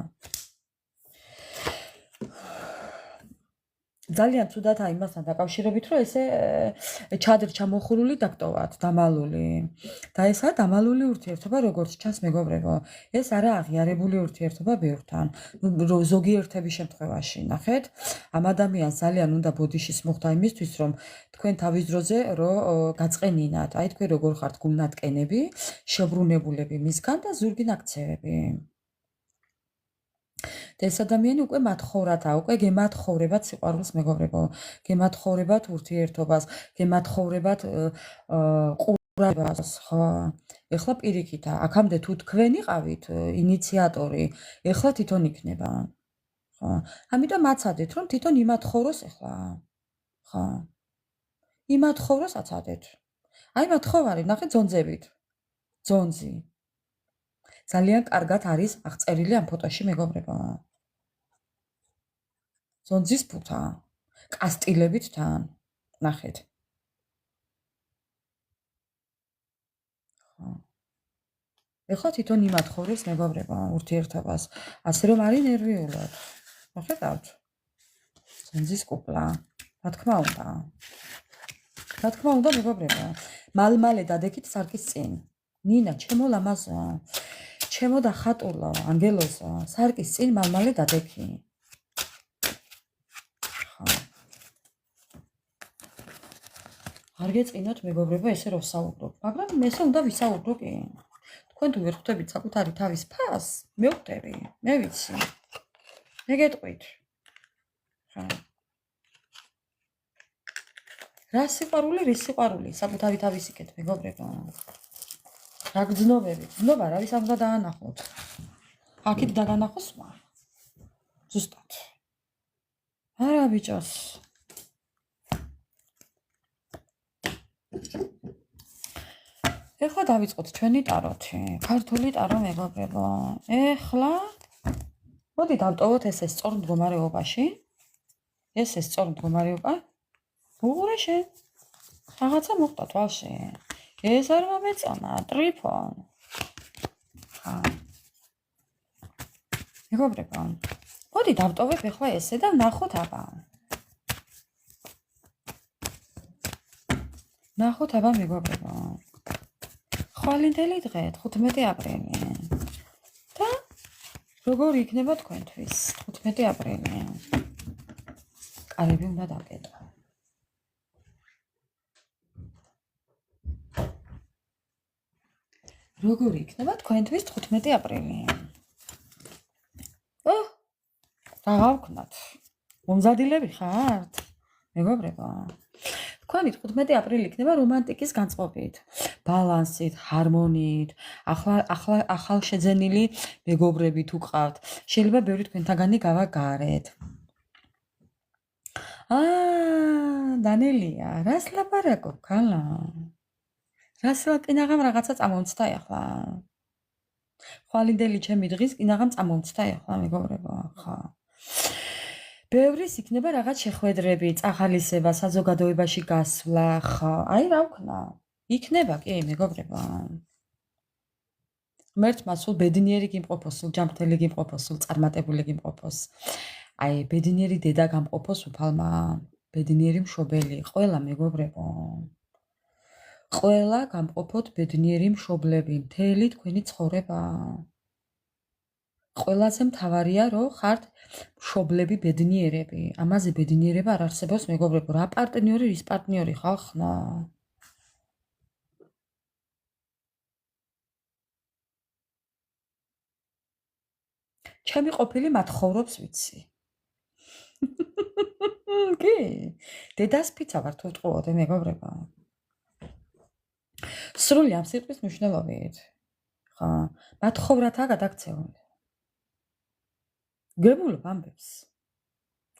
ძალიან ცუდათაა იმასთან დაკავშირებით, რომ ესე ჩადრჩა მოხურული დაკტოვათ, დამალული. და ესაა დამალული ურთიერთობა, როგორც ჩანს მეგობრებო. ეს არა აღიარებული ურთიერთობა ბევრთან. ზოგიერთების შემთხვევაში, ნახეთ, ამ ადამიანს ძალიან უნდა ბოდიშის მოხდა იმისთვის, რომ თქვენ თავის დროზე რომ გაწყენინათ. აი თქვენ როგორ ხართ გულნატკენები, შებრუნებულები მისგან და ზურგი ნაქცევები. და ეს ადამიანი უკვე მათხოვრათაა, უკვე გემათხოვრებათ სიყვარულს მეგობრებო, გემათხოვრებათ ურთიერთობას, გემათხოვრებათ ყურადღებას, ხო? ეხლა პირიქითა, აქამდე თუ თქვენ იყავით ინიციატორი, ეხლა თვითონ იქნება. ხო? ამიტომ აცადეთ, რომ თვითონ იმათხოვროს ეხლა. ხო? იმათხოვროს აცადეთ. აი მათხოვარი, ნახეთ ძონძებით. ძონძი. ძალიან კარგად არის აღწერილი ამ ფოტოში მეგობრებო. ძონძის ფუთა, კასტილებით თან, ნახეთ. ხო. ეხლა თვითონ იმათხოვრებს მეგობრებო ურთიერთობას, ასე რომ არის ნერვიულად. მოხედავთ? ძონძის კუპლა, რა თქმა უნდა. რა თქმა უნდა მეგობრებო, მალ-მალე დადექით სარკის წინ. ნინა, ჩემო ლამაზო, ჩემო და ხატულო, ანგელოზო, სარკის წინ მალ-მალე დადექი. არ გეწინოთ მეგობრებო ესე რომ ვსაუბრობ, მაგრამ ესე უნდა ვისაუბრო კი. თქვენ თუ ვერ ხვდებით საკუთარი თავის ფას, მე ვხვდები, მე ვიცი. მე გეტყვით. ხა. რა სიყვარული, რის სიყვარული, საკუთარი თავის იქეთ მეგობრებო. რა გძნობები, გძნობა რა ვის არ უნდა დაანახოთ. აქეთ დაგანახოს მა. ზუსტად. არა ბიჭოს. ეხლა დავიწყოთ ჩვენი ტაროთი, ქართული ტარო მეგობრებო. ეხლა მოდი დავტოვოთ ესე სწორ მდგომარეობაში. ესე სწორ მდგომარეობა. უყურე შენ. რაღაცა მოხდა თვალში. ეს არ მომეწონა, ტრიფონ. ხა. მეგობრებო. მოდი დავტოვებ ეხლა ესე და ნახოთ აბა. ნახოთ აბა მეგობრებო. ხვალინდელი დღე 15 აპრილი. და როგორ იქნება თქვენთვის 15 აპრილი? კარები უნდა დაკეტო. როგორ იქნება თქვენთვის 15 აპრილი? რა გავქნათ? მომზადილები ხართ? მეგობრებო. თქვენი 15 აპრილი იქნება რომანტიკის განწყობით, ბალანსით, ჰარმონიით, ახალ შეძენილი მეგობრებით უყავთ. შეიძლება ბევრი თქვენთაგანი გავაგარეთ. დანელია, რას ლაპარაკობ, ქალა? რას კინაღამ რაღაცა წამომცდა ახლა? ხვალინდელი ჩემი დღის კინაღამ წამომცდა ახლა, მეგობრებო, ხო. ბევრის იქნება რაღაც შეხვედრები, წახალისება, საზოგადოებაში გასვლა, ხო. აი რა ვქნა? იქნება კი, მეგობრებო. ღმერთმა სულ ბედნიერი გიმყოფოს, სულ ჯანმრთელი გიმყოფოს, სულ წარმატებული გიმყოფოს. აი, ბედნიერი დედა გამყოფოს უფალმა, ბედნიერი მშობელი, ყველა მეგობრებო. ყველა გამყოფოთ ბედნიერი მშობლები, მთელი თქვენი ცხოვრება. ყველაზე მთავარია, რომ ხართ მშობლები ბედნიერები. ამაზე ბედნიერება არ არსებობს, მეგობრებო. რა პარტნიორი, რის პარტნიორი ხალხნა? ჩემი ყოფილი მათხოვრობს ვიცი. კი, დედას ფიცა ვარ თუ ვტყუოდე მეგობრებო. სრული ამ სიტყვის მნიშვნელობით. ხო, მათხოვრათა გადაქცეული. გებულობ ამბებს.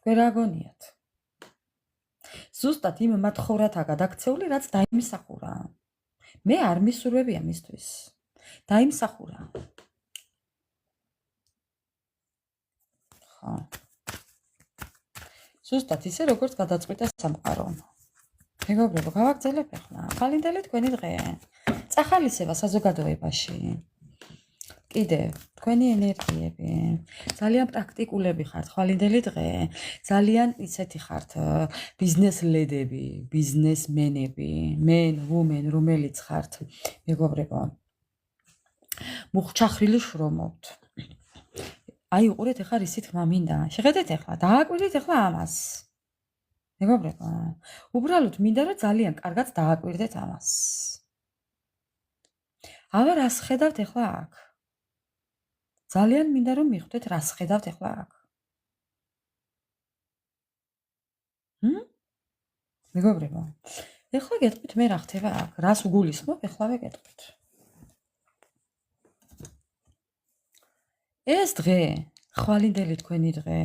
თქვენ რა გონიათ? ზუსტად იმ მათხოვრათა გადაქცეული, რაც დაიმსახურა. მე არ მისურვებია მისთვის. დაიმსახურა. ხო. ზუსტად ისე როგორც გადაწყვიტა სამყარო. მეგობრებო, გავაგრძელებ ახლა. ხალინდელი თქვენი დღე. წახალისება საზოგადოებაში. კიდე, თქვენი ენერგიები. ძალიან პრაქტიკულები ხართ ხალინდელი დღე. ძალიან ისეთი ხართ ბიზნესლედები, ბიზნესმენები, men, women, რომელიც ხართ, მეგობრებო. მუხჩახრილი შრომობთ. აი, უყურეთ ახლა რისი თქმა მინდა. შეხედეთ ახლა, დააკვირდით ახლა ამას. მეგობრებო, უბრალოდ მინდა რომ ძალიან კარგად დააკვირდეთ ამას. აბა რას ხედავთ ახლა აქ? ძალიან მინდა რომ მიხვდეთ რას ხედავთ ახლა აქ. მეგობრებო, ახლა გეტყვით მე რა ხდება აქ? რას უგულისხმობ? ახლავე გეტყვით. ეს დღე, ხვალინდელი თქვენი დღე,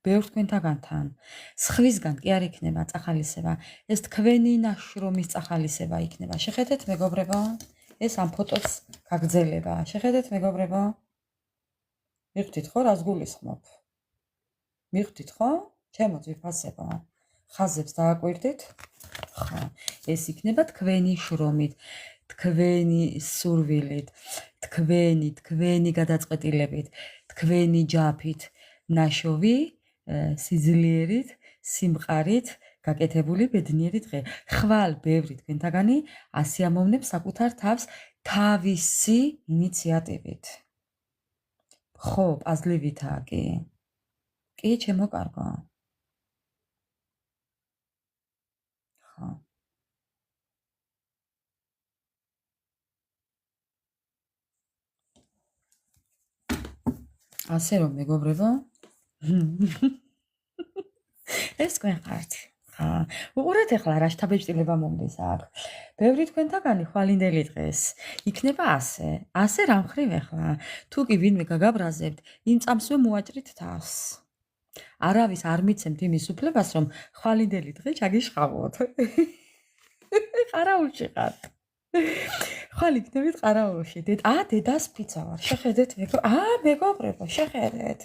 ბევრ თქვენთაგანთან, სხლისგან კი არ იქნება წახალისება, ეს თქვენი ნაშრომის წახალისება იქნება. შეხედეთ მეგობრებო, ეს ამ ფოტოს გაგრძელება. შეხედეთ მეგობრებო? მიხვდით ხო რას გულისხმობ? მიხვდით ხო? ჩემო ძვირფასებო, ხაზებს დააკვირდით? ხო, ეს იქნება თქვენი შრომით, თქვენი სურვილით, თქვენი გადაწყვეტილებით, თქვენი ჯაფით, ნაშოვი, სიძლიერით, სიმყარით გაკეთებული ბედნიერი დღე. ხვალ ბევრი თქვენთაგანი ასიამოვნებს საკუთარ თავს თავისი ინიციატივით. ხო, პაზლივითაა კი. კი, ჩემო კარგო. ხო. ასე რომ მეგობრებო, ეს თქვენ ხართ. უყურეთ ახლა რა შთაბეჭდილება მომდის აქ. ბევრი თქვენთაგანი ხვალინდელი დღეს იქნება ასე რა მხრივ ახლა. თუ კი ვინმე გაგაბრაზებთ, იმ წამსვე მოაჭრით თავს. არავის არ მიცემთ იმის უფლებას, რომ ხვალინდელი დღე ჩაგიშხავოთ. ყარაულში ხართ. ხვალ იქნებით ყარაულში. დედას ფიცა ვარ. შეხედეთ მეგობრებო, შეხედეთ.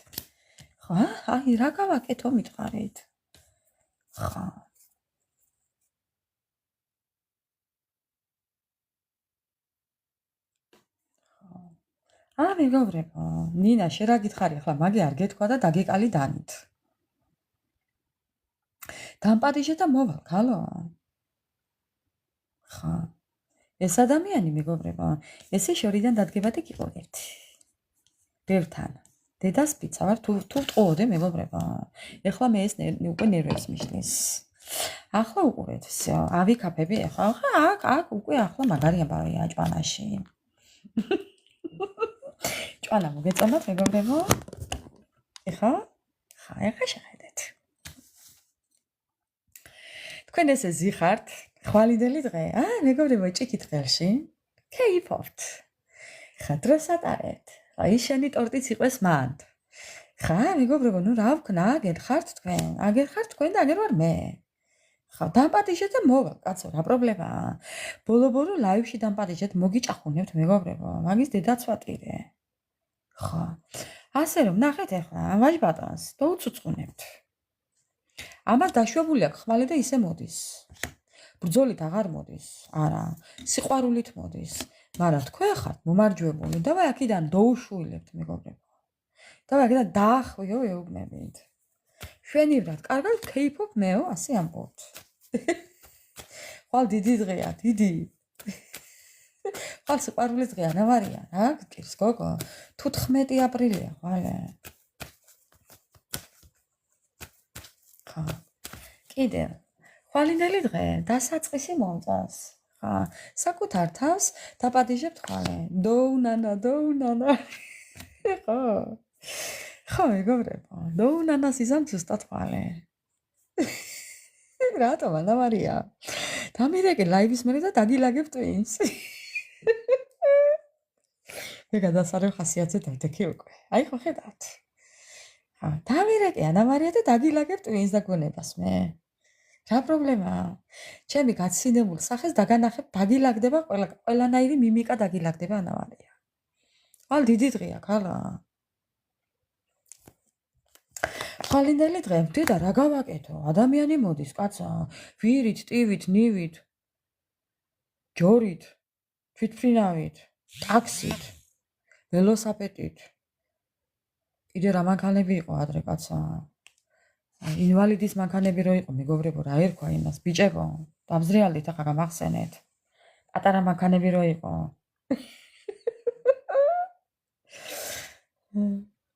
ხო, აი რა გავაკეთო მითხარით. ხო. მეგობრებო, ნინა, შენ რა გითხარი ახლა, მაგე არ გეთქვა და დაგეკალი დანით. დამპატიჟე და მოვალ, ქალო. ხო. ეს ადამიანი მეგობრებო, ესე შორიდან დადგებადი გიყო ერთი. ბევრთან. დედას ფიცა ვარ, თუ ვტყუოდე მეგობრებო. ეხლა მე ეს უკვე ნერვებს მიშლის. ახლა უყურეთ, всё, ავიქაფები ახლა. აქ უკვე ახლა მაგარი ამბავია ჭვანაში. ჭვანა მოგეწონათ მეგობრებო? ეხლა შეხედეთ. თქვენ ესე ზიხართ, ხვალინდელი დღე, მეგობრებო, ჭიქით ხელში. კეიფობთ. ხა დროს ატარებთ. ისენი ტორტიც იყვეს მანდ. ხა მეგობრებო, ნუ რა ვქნა, აგერ ხართ თქვენ და აგერ ვარ მე. ხა დამპატიჟეთ და მოვალ, კაცო, რა პრობლემაა? ბოლო ლაივში დამპატიჟეთ, მოგიჭახუნებთ მეგობრებო, მაგის დედაც ვატირე. ხო. ასე რომ ნახეთ ახლა ვაჟ ბატონს და უცუცუნებთ. ამას დაშვებული აქვს ხმალი და ისე მოდის. ბრძოლით აღარ მოდის. არა, სიყვარულით მოდის. მაგრამ თქვენ ხართ მომარჯვებული. დავაი აქედან დაუშვილებთ მეგობრებო. დავაი აქედან დაახვიო ეუბნებით. შვენივრად, კარგად კეიფობ მეო, ასე ამბობთ. ხვალ დიდი დღეა, დიდი. ხვალ სიყვარულის დღეა, ნავარია, რა გკირს გოგო? 15 აპრილია, ხვალე. ხა. კიდე. ხვალინდელი დღე, დასაწყისი მომწონს. ხა, საკუთარ თავს დაპატიჟებთ ხვალე. დოუნანა. ხო. ხო, მეგობრებო, ნოუნანას იზამ ზუსტად ყალე. რატომ, ანა მარია? დამირეკე ლაივის მერე და დაგილაგებ ტვინს. მე გადასარევ ხასიათზე დავდექი უკვე. აი ხო ხედავთ. ხა, დამირეკე ანა მარია და დაგილაგებ ტვინს და გონებას მე. რა პრობლემაა? ჩემი გაცინებულ სახეს დაგანახებ, დაგილაგდება ყველანაირი მიმიკა დაგილაგდება ანა მარია. ხალ დიდი დღეა, ხალა. ხალინდელი დღე, დედა რა გავაკეთო? ადამიანი მოდის, კაცა, ვირით, ტივით, ნივით, ჯორით, თვითფრინავით, ტაქსით, ველოსაპედით. კიდე რა მანქანები იყო ადრე, კაცა? ინვალიდის მანქანები რო იყო, მეგობრებო, რა ერქვა იმას, ბიჭებო, დამზრიალით ახლა გამახსენეთ. პატარა მანქანები რო იყო.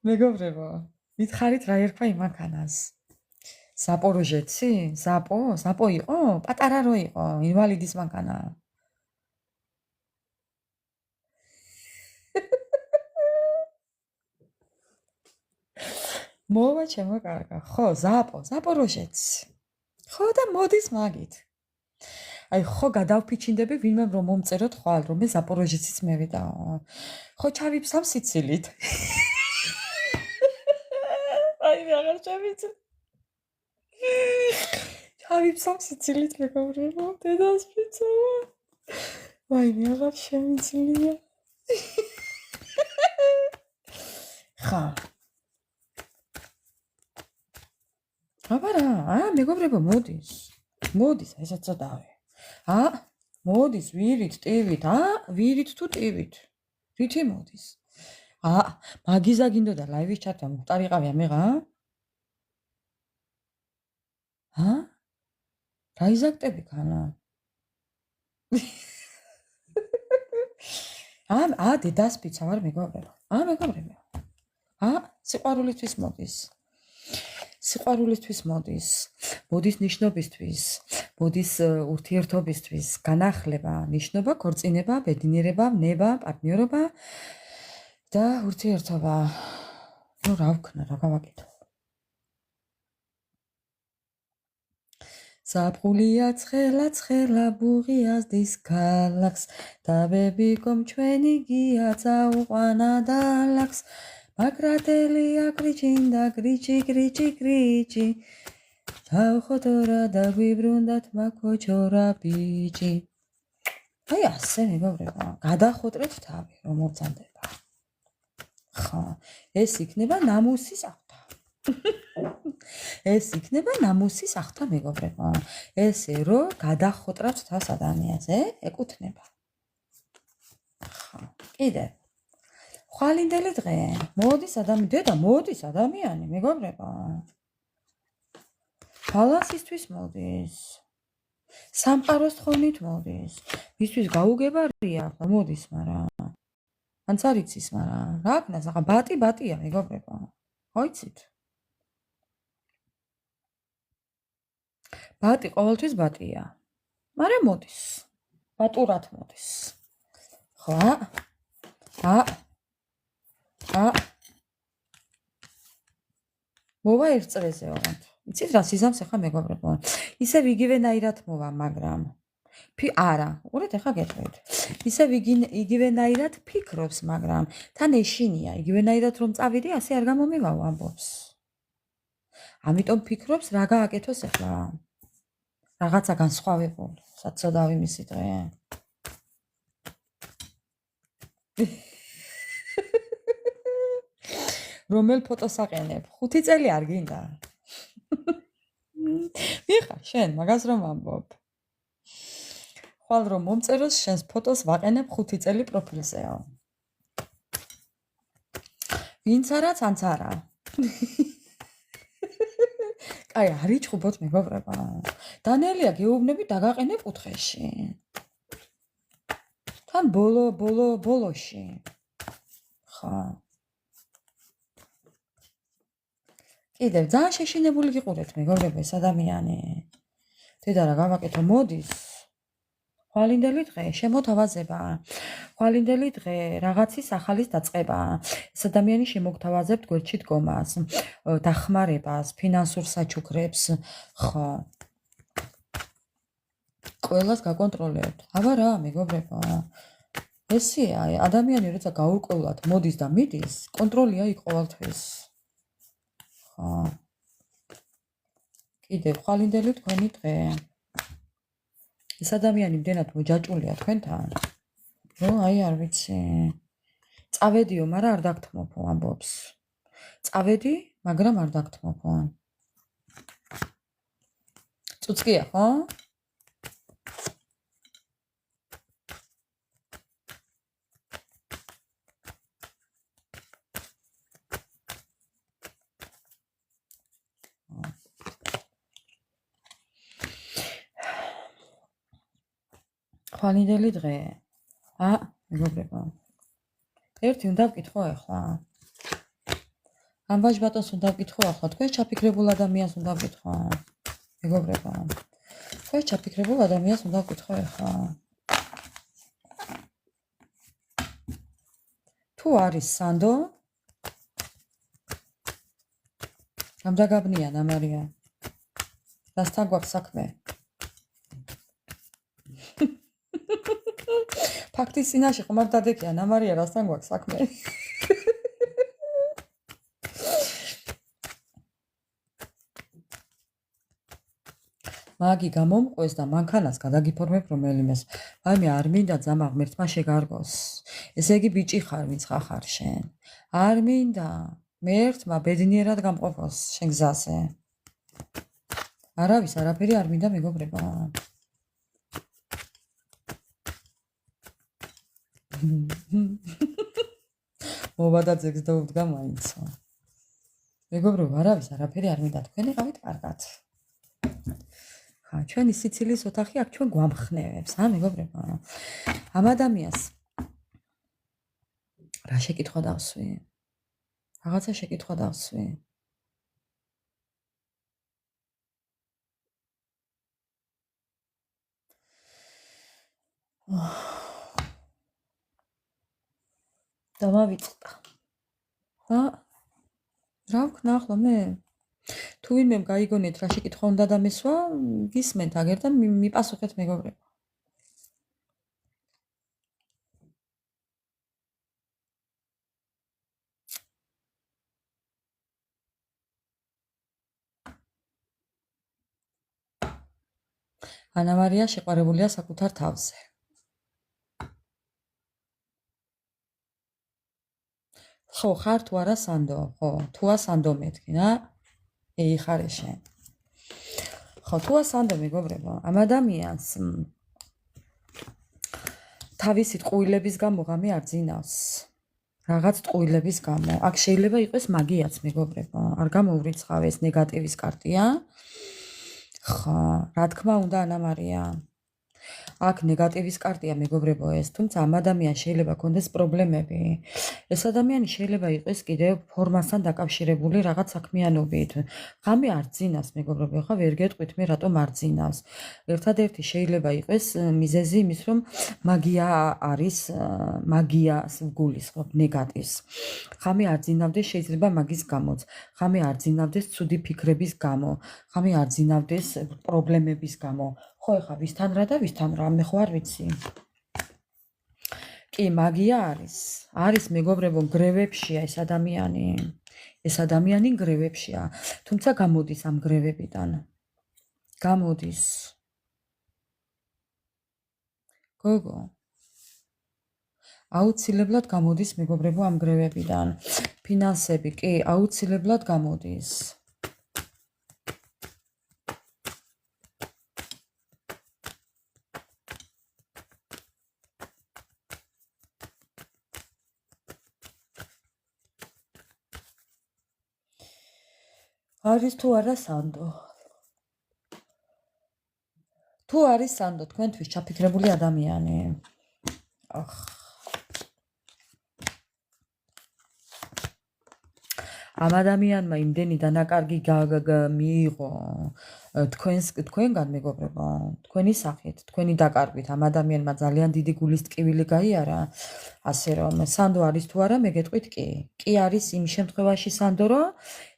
მეგობრებო, მითხარით რა ერქვა იმ მანქანას? ზაპოროჟეცი? ზაპო იყო? პატარა რო იყო, ინვალიდის მანქანა. მოვა ჩემო კარგა. ხო, ზაპოროჟეცი. ხო და მოდის მაგით. აი ხო გადავფიჩინდები ვინმე რომ მომწეროთ ხვალ რომ მე ზაპოროჟეციც მევიდაო. ხო ჩავიფსავ სიცილით. აი მე აღარ ჩავიცი. ჩავიფსავ სიცილით მეგობრებო, დედას ფიცავა. აი მე აღარ შემიძლია. ხა. აბარა, მეგობრებო მოდის. მოდის, ესაც წადავე. მოდის ვირით, ტივით, ვირით თუ ტივით. რითი მოდის? მაგიზა გინდოდა ლაივის ჩატვა მختارიყავი ამეღა? რა იზაქტები ქანა? დედას ფიცა ვარ მეგობრებო. მეგობრებო. სიყვარულისთვის მოდის. სიყვარულისთვის მოდის. მოდის ნიშნობისთვის. მოდის ურთიერთობისთვის, განახლება, ნიშნობა, ქორწინება, ბედნიერება, ნება, პარტნიორობა და ურთიერთობა. ნუ რა ვქნა, რა გავაკეთო? ზაფხულია ცხელა ბუღიას დის ქალაქს და ბებიკომ ჩვენი გია წაუყვანა დალაქს მაგრატელია გრიჩინდა გრიჩი ჩავხოთორა და გვიბრუნდათ მაკოჩორა ბიჭი. აი ასე მეგობრებო, გადახოტრეთ თავი რომ მოვწანდება. ხო, ეს იქნება ნამუსის ახთა. ეს იქნება ნამუსის ახთა მეგობრებო. ესე რომ გადახოტრათ თავს ადამიანს, ეკუთნება. ხო, კიდე. ხვალინდელი დღე. მოდის ადამიანი, დედა მოდის ადამიანი მეგობრებო. ბალანსისთვის მოდის. სამყაროს თხოვნით მოდის. მისთვის გაუგებარია, მოდის, მაგრამ ანც არ იცის, მაგრამ რა ქნას, ახლა ბატია მეგობრებო. ხოიცით? ბატი ყოველთვის ბატია. მაგრამ მოდის. ბატურად მოდის. ხო? მოვა ერთ წრეზე ოღონდ. იცით რა სიზამს ახლა მეგობრებო? ისევ იგივენაირად მოვა, მაგრამ არა, უყურეთ ახლა გეტყვით. ისევ იგივენაირად ფიქრობს, მაგრამ თან ეშინია, იგივენაირად რომ წავიდე, ასე არ გამომივაო ამბობს. ამიტომ ფიქრობს რა გააკეთოს ახლა. რაღაცა განსხვავებული, საწოდავი მისი დღე. რომელ ფოტოს აყენებ? 5 წელი არ გინდა? მიხარ შენ მაგას რომ ამბობ. ხვალ რომ მომწეროს შენს ფოტოს ვაყენებ 5 წელი პროფილზეო. ვინც არაც ანც არა. აი არიჩხუბოთ მეგობრებო. დანელია გეუბნები დაგაყენებ კუთხეში. თან ბოლოში. ხა. კიდევ ძალიან შეშინებული გიყურეთ მეგობრებო ეს ადამიანი. დედა რა გავაკეთო მოდის. ხვალინდელი დღე შემოთავაზება, ხვალინდელი დღე რაღაცის ახალის დაწყება, ეს ადამიანი შემოგთავაზებთ გვერდში დგომას, დახმარებას, ფინანსურ საჩუქრებს, ხო. ყველას გაკონტროლებთ. აბა რა, მეგობრებო. ესეა, ადამიანი როცა გაურკვევლად მოდის და მიდის, კონტროლია იქ ყოველთვის. ხო. კიდევ ხვალინდელი თქვენი დღე. ეს ადამიანი მდენად მოჯაჭულია თქვენთან, რომ აი არ ვიცი. წავედიო, მაგრამ არ დაგთმობო ამბობს. წავედი, მაგრამ არ დაგთმობო. წუწკია, ხო? ხვალინდელი დღე. მეგობრებო. ერთი უნდა ვკითხო ახლა. ამ ვაჟ ბატონს უნდა ვკითხო ახლა, თქვენ ჩაფიქრებულ ადამიანს უნდა ვკითხო. მეგობრებო. თქვენ ჩაფიქრებულ ადამიანს უნდა ვკითხო ახლა. თუ არის სანდო? გამდაგაბნია ნამარია. რასთან გვაქვს საქმე? ფაქტის წინაშე ხომ არ დადექია ნამარია რასთან გვაქვს საქმე? მაგი გამომყვეს და მანქანას გადაგიფორმებ რომელიმეს. მაიმე არ მინდა ძმა ღმერთმა შეგარგოს. ესე იგი ბიჭი ხარ, ვინც ხარ შენ. არ მინდა მერთმა ბედნიერად გამყოფოს შენ გზაზე. არავის არაფერი არ მინდა მეგობრებო. მობადაძე გზდაუდგა მაინცო. მეგობრებო, არავის არაფერი არ მინდა, თქვენ იყავით კარგად. ხა, ჩვენი სიცილის ოთახი აქ ჩვენ გვამხნევებს, მეგობრებო. ამ ადამიანს რა შეკითხვა დავსვი? რაღაცა შეკითხვა დავსვი. დავავიწყდა. რა ვქნა ახლა მე? თუ ვინმემ გაიგონიეთ რა შეკითხვა უნდა დამესვა, გისმენთ აგერ და მიპასუხეთ მეგობრებო. ანა მარია შეყვარებულია საკუთარ თავზე. ხო, ხარ თუ არა სანდო? ხო, თუა სანდო მეთქინა? ხარ შენ. ხო, თუა სანდო მეგობრებო, ამ ადამიანს თავისი ტყუილების გამო ღამე არ ძინავს. რაღაც ტყუილების გამო. აქ შეიძლება იყოს მაგიაც მეგობრებო. არ გამოვრიცხავ ეს ნეგატივის კარტია. ხო, რა თქმა უნდა ანა მარია. აქ ნეგატივის კარტია მეგობრებო ეს, თუმცა ამ ადამიანს შეიძლება ქონდეს პრობლემები. ეს ადამიანი შეიძლება იყოს კიდევ ფორმასთან დაკავშირებული რაღაც საქმიანობით. ღამე არ ძინავს მეგობრებო, ხა ვერ გეტყვით მე რატომ არ ძინავს. ერთადერთი შეიძლება იყოს მიზეზი იმის, რომ მაგია არის, მაგიას გულისხმობ ნეგატივს. ღამე არ ძინავდეს შეიძლება მაგის გამოც. ღამე არ ძინავდეს ცუდი ფიქრების გამო. ღამე არ ძინავდეს პრობლემების გამო. ხო, ეხა ვისთან რა და ვისთან რა, მე ხო არ ვიცი. კი, მაგია არის მეგობრებო, გრევებშია ეს ადამიანი. ეს ადამიანი გრევებშია, თუმცა გამოდის ამ გრევებიდან. გამოდის. გოგო. აუცილებლად გამოდის მეგობრებო ამ გრევებიდან. ფინანსები კი, აუცილებლად გამოდის. არის თუ არა სანდო? თუ არის სანდო თქვენთვის ჩაფიქრებული ადამიანი? ამ ადამიანმა იმდენი დანაკარგი მიიღო, თქვენგან მეგობრებო, თქვენი სახით, თქვენი დაკარგვით ამ ადამიანმა ძალიან დიდი გულის ტკივილი გაიარა, ასე რომ სანდო არის თუ არა, მე გეტყვით კი. კი არის იმ შემთხვევაში სანდო, რომ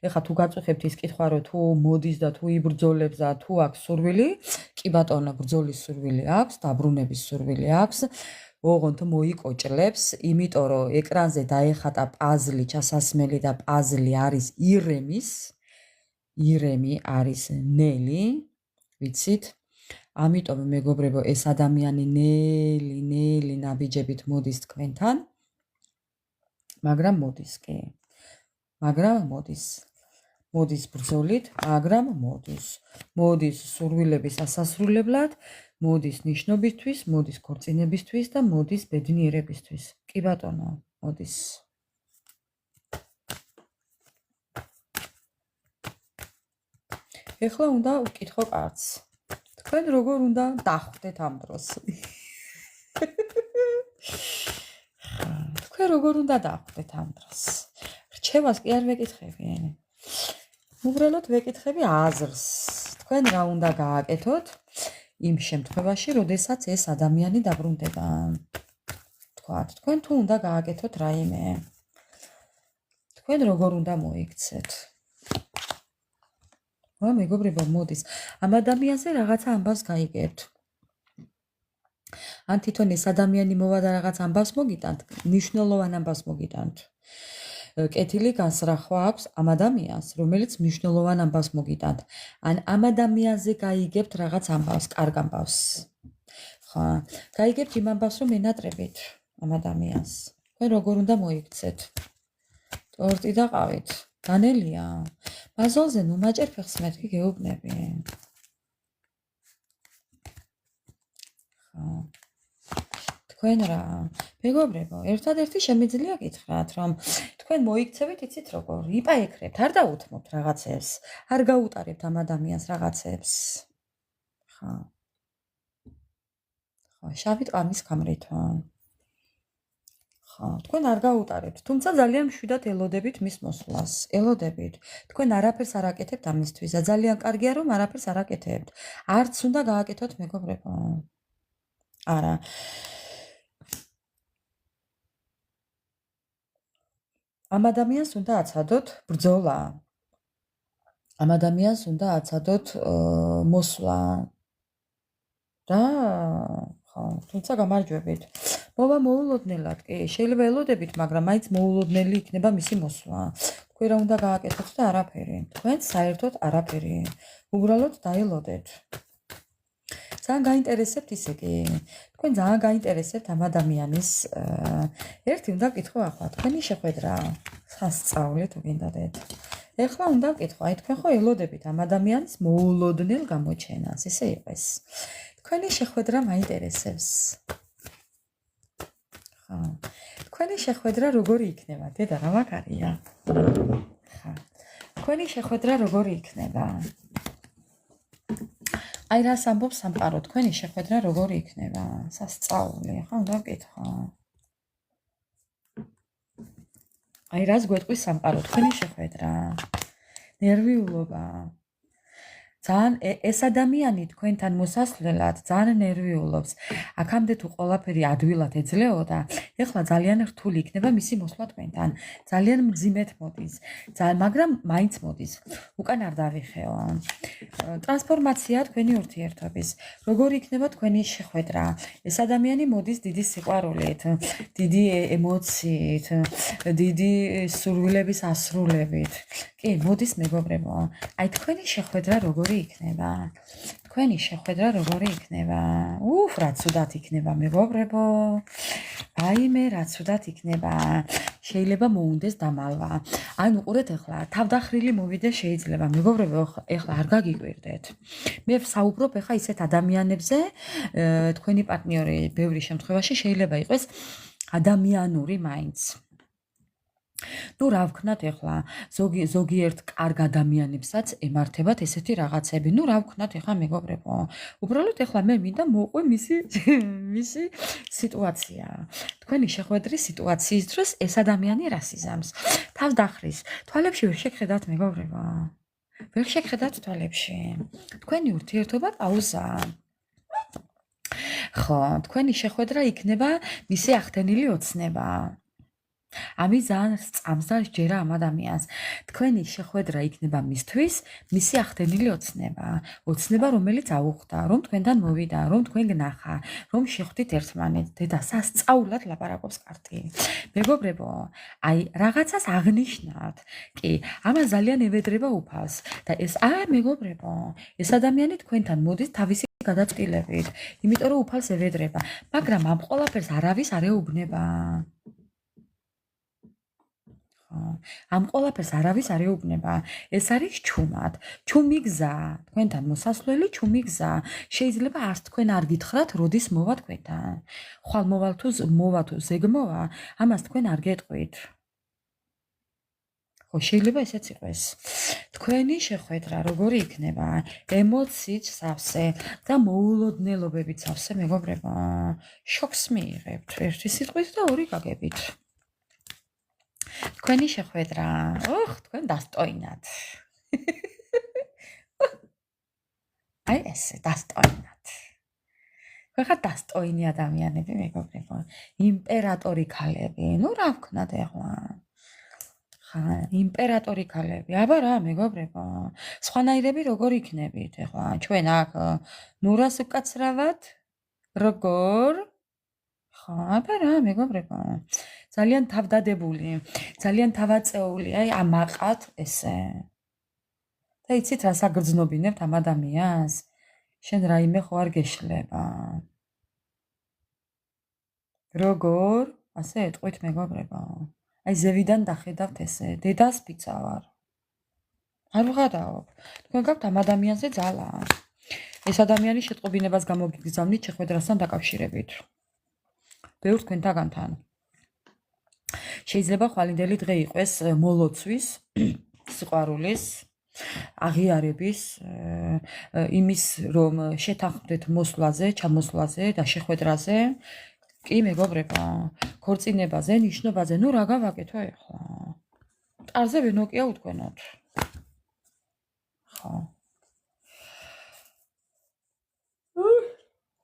ეხლა თუ გაწუხებთ ის კითხვა, რომ თუ მოდის და თუ იბრძოლებს და თუ აქვს სურვილი, კი ბატონო, ბრძოლის სურვილი აქვს, დაბრუნების სურვილი აქვს. ოღონდ მოიკოჭლებს, იმიტომ რომ ეკრანზე დაეხატა პაზლი, ჩასასმელი და პაზლი არის ირემი არის ნელი, ვიცით? ამიტომ მეგობრებო, ეს ადამიანი ნელი ნაბიჯებით მოდის თქვენთან, მაგრამ მოდის კი. მოდის ბრძოლით, მაგრამ მოდის სურვილების ასასრულებლად, მოდის ნიშნობისთვის, მოდის ქორწინებისთვის და მოდის ბედნიერებისთვის. კი ბატონო, მოდის. ეხლა უნდა ვკითხო კარგს. თქვენ როგორ უნდა დახვდეთ ამ დროს? თქვენ როგორ უნდა დახვდეთ ამ დროს? რჩევას კი არ ვეკითხები. უბრალოდ ვეკითხები აზრს. თქვენ რა უნდა გააკეთოთ იმ შემთხვევაში, როდესაც ეს ადამიანი დაბრუნდება? თქვათ, თქვენ თუ უნდა გააკეთოთ რაიმე? თქვენ როგორ უნდა მოიქცეთ? მეგობრებო, მოდის. ამ ადამიანზე რაღაცა ამბავს გაიგებთ. ან თვითონ ეს ადამიანი მოვა და რაღაც ამბავს მოგიტანთ, მნიშვნელოვან ამბავს მოგიტანთ. კეთილი განსრახვა აქვს ამ ადამიანს, რომელიც მნიშვნელოვან ამბავს მოგიტანთ. ან ამ ადამიანზე გაიგებთ რაღაც ამბავს, კარგ ამბავს. ხო, გაიგებთ იმ ამბავს, რომ ენატრებით ამ ადამიანს. თქვენ როგორ უნდა მოიქცეთ? ტორტი და ყავით. განელია. მაზოლზე ნუ მაჭერ ფეხს მეთქი გეუბნები. ხო. თქვენ რა, მეგობრებო, ერთადერთი შემიძლია გითხრათ, რომ თქვენ მოიქცევით, იცით როგორ, იპაექრებთ, არ დაუთმობთ რაღაცებს, არ გაუტარებთ ამ ადამიანს რაღაცებს. ხო. ხო, შავი ტყამის გამრითო. ხო, თქვენ არ გაუტარებთ, თუმცა ძალიან მშვიდად ელოდებით მის მოსვლას. ელოდებით. თქვენ არაფერს არ აკეთებთ ამისთვის და ძალიან კარგია, რომ არაფერს არ აკეთებთ. არც უნდა გააკეთოთ, მეგობრებო. არა. ამ ადამიანს უნდა აცადოთ ბრძოლა. ამ ადამიანს უნდა აცადოთ მოსვლა. და ხო, თუმცა გამარჯვებით. მოვა მოულოდნელად, კი, შეიძლება ელოდებით, მაგრამ მაინც მოულოდნელი იქნება მისი მოსვლა. თქვენ რა უნდა გააკეთოთ და არაფერი. თქვენ საერთოდ არაფერი. უბრალოდ დაელოდეთ. ძალიან გაინტერესებთ ისე კი. თქვენ ძალიან გაინტერესებთ ამ ადამიანის ერთი უნდა ვკითხო ახლა, თქვენი შეხვედრა. სასწაულით უგინდათ. ეხლა უნდა ვკითხო, აი თქვენ ხო ელოდებით ამ ადამიანის მოულოდნელ გამოჩენას, ესე იყოს. თქვენი შეხვედრა მაინტერესებს. ხო. თქვენი შეხვედრა როგორი იქნება? დედა რა მაგარია? ხო. თქვენი შეხვედრა როგორი იქნება? აი რას ამბობს სამყარო, თქვენი შეხვედრა როგორი იქნება? სასწაული, ხო, უნდა ვკითხო. აი რას გვეტყვის სამყარო, თქვენი შეხვედრა? ნერვიულობა. ძალიან ეს ადამიანი თქვენთან მოსასვლელად ძალიან ნერვიულობს. აქამდე თუ ყველაფერი ადვილად ეძლეოდა, ეხლა ძალიან რთული იქნება მისი მოსვლა თქვენთან. ძალიან მძიმედ მოდის, მაგრამ მაინც მოდის. უკან არ დავიხეო. ტრანსფორმაცია თქვენი ურთიერთობის. როგორი იქნება თქვენი შეხვედრა? ეს ადამიანი მოდის დიდი სიყვარულით, დიდი ემოციით, დიდი სურვილების ასრულებით. კი, მოდის მეგობრებო. აი თქვენი შეხვედრა როგორი იქნება? თქვენი შეხვედრა როგორი იქნება? რა ცუდად იქნება მეგობრებო. აიმე რა ცუდად იქნება. შეიძლება მოუნდეს დამალვა. ანუ უყურეთ ახლა, თავდახრილი მოვიდე შეიძლება მეგობრებო, ახლა არ გაგიკვირდეთ. მე ვსაუბრობ ახლა ისეთ ადამიანებზე, თქვენი პარტნიორი ბევრი შემთხვევაში შეიძლება იყოს ადამიანური მაინც. ნუ რა ვქნათ ახლა, ზოგიერთ კარგ ადამიანებსაც ემართებათ ესეთი რაღაცები. ნუ რა ვქნათ ახლა მეგობრებო. უბრალოდ ახლა მე მინდა მოყვე მისი სიტუაცია. თქვენი შეხვედრის სიტუაციის დროს ეს ადამიანი რას იზამს? თავს დახრის. თვალებში ვერ შეგხედავთ მეგობრებო. ვერ შეგხედათ თვალებში. თქვენი ურთიერთობა პაუზაა. ხო, თქვენი შეხვედრა იქნება მისი ახდენილი ოცნება. ამის ძალიან სწამს და ჯერა ამ ადამიანს. თქვენი შეხვედრა იქნება მისთვის მისი ახდენილი ოცნება. ოცნება, რომელიც აუხდა, რომ თქვენთან მოვიდა, რომ თქვენ გნახა, რომ შეხვდით ერთმანეთს. დედა სასწაულად ლაპარაკობს კარტი. მეგობრებო, აი რაღაცას აღნიშნათ. კი, ამას ძალიან ევედრება უფალს და ეს მეგობრებო, ეს ადამიანი თქვენთან მოდის თავისი გადაწყვეტილებით, იმიტომ რომ უფალს ევედრება, მაგრამ ამ ყველაფერს არავის არ ეუბნება. ამ ყველაფერს არავის არ ეუბნება. ეს არის ჩუმად. ჩუმი გზა, თქვენთან მოსასვლელი ჩუმი გზა. შეიძლება არც თქვენ არ გითხრათ, როდის მოვა თქვენთან. ხვალ მოვა თუ ზეგმოვა, ამას თქვენ არ გეტყვით. ხო, შეიძლება ესეც იყოს. თქვენი შეხვედრა როგორი იქნება? ემოციით სავსე და მოულოდნელობებით სავსე, მეგობრებო. შოკს მიიღებთ ერთი სიტყვით და ორი გაგებით. თქვენი შეხვედრა, თქვენ დასტოინათ. აი ესე დასტოინათ. თქვენ ხართ დასტოინი ადამიანები, მეგობრებო. იმპერატორი ქალები, ნუ რა ვქნათ ახლა? ხა, იმპერატორი ქალები. აბა რა, მეგობრებო. სხვანაირები როგორ იქნებით ახლა? ჩვენ აქ ნურას ვკაცრავად? როგორ? ხა, აბა რა, მეგობრებო. ძალიან თავდადებული, ძალიან თავაწეული, აი ამაყად ესე. და იცით რა საგრძნობინებთ ამ ადამიანს? შენ რაიმე ხო არ გეშლება. როგორ? ასე ეტყვით მეგობრებო. აი ზევიდან დახედავთ ესე, დედას ფიცავარ. არ ვღადაობ. თქვენ გაქვთ ამ ადამიანზე ძალა. ეს ადამიანი შეტყობინებას გამოგიგზავნით შეხვედრასთან დაკავშირებით. ბევრ თქვენთაგანთან. შეიძლება ხვალინდელი დღე იყოს მოლოცვის, სიყვარულის, აღიარების, იმის რომ შეთანხმდეთ მოსვლაზე, ჩამოსვლაზე და შეხვედრაზე. კი, მეგობრებო, ქორწინებაზე, ნიშნობაზე, ნუ რა გავაკეთო ახლა? ტარზე ვენოკია უთქვენოთ. ხო.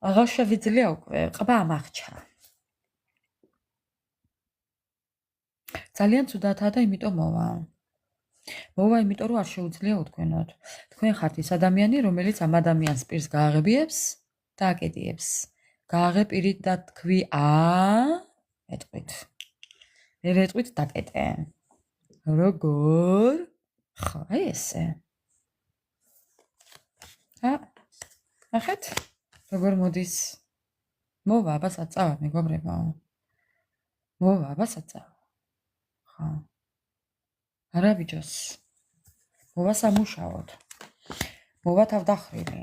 აღარ შევიძლია უკვე, ყბა ამახჩა. ძალიან ცუდათაა და იმიტომ მოვა. მოვა იმიტომ რომ არ შეუძლია უთქვენოთ. თქვენ ხართ ის ადამიანი, რომელიც ამ ადამიანს პირს გააღებიებს და აკეტიებს. გააღებპირით და თქვი ეტყვით. მე ეტყვით დაკეტე. როგორ? ხო, აი ესე. ნახეთ, როგორ მოდის. მოვა, აბა საწავა, მეგობრებო. მოვა, აბა საწავა. ხო. არა ბიჭოს. მოვა სამუშაოდ. მოვა თავდახრილი.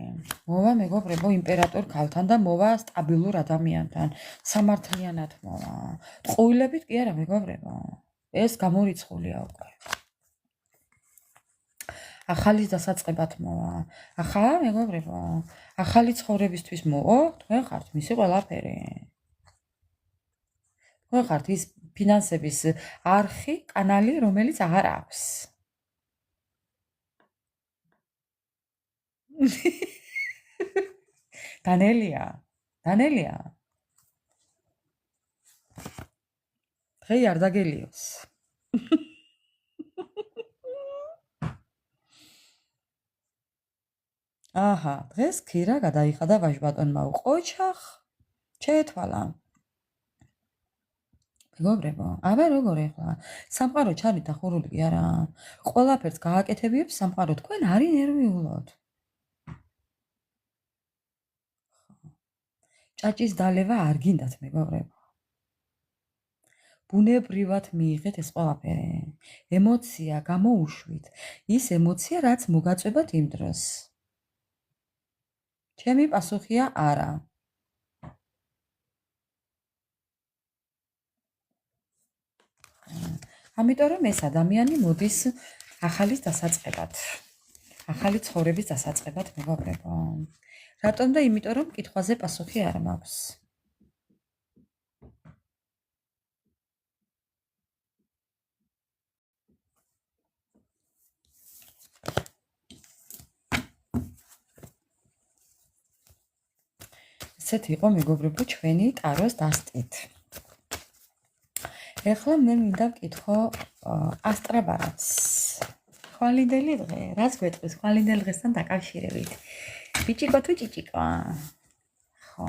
მოვა მეგობრებო იმპერატორ ქალთან და მოვა სტაბილურ ადამიანთან. სამართლიანად მოვა. ტყუილებით კი არა მეგობრებო. ეს გამორიცხულია უკვე. ახალი დასაწყებად მოვა. ახლა მეგობრებო, ახალი ცხოვრებისთვის მოვა, თქვენ ხართ მისი ყველაფერი. თქვენ ხართ ის ფინანსების არხი, კანალი, რომელიც აღარ აქვს. დანელია. დღე არ დაგელიოს. აჰა, დღეს ქირა გადაიხადა ვაჟბატონმა უყოჩახ, შეეთვალა. მეგობრებო, აბა როგორ ახლა? სამყარო ჩარით ახურული კი არა. ყველაფერს გააკეთებიებს სამყარო, თქვენ არი ნერვიულოთ. ჭაჭის დალევა არ გინდათ მეგობრებო. ბუნებრივად მიიღეთ ეს ყველაფერი. ემოცია გამოუშვით. ის ემოცია, რაც მოგაწვებათ იმ დროს. ჩემი პასუხია არა. ამიტომ რომ ეს ადამიანი მოდის ახალი დასაწყებად. ახალი ცხოვრების დასაწყებად მეგობრებო. რატომ და იმიტომ რომ კითხვაზე პასუხი არ მაქვს. ესეთი იყო მეგობრებო ჩვენი ტაროს დასტით. ეხლა მე მინდა ვკითხო ასტრაბარათს. ხვალინდელი დღე, რაც გვეტყვის ხვალინდელ დღესთან დაკავშირებით. ბიჭიკო თუ ჭიჭიკო? ხო.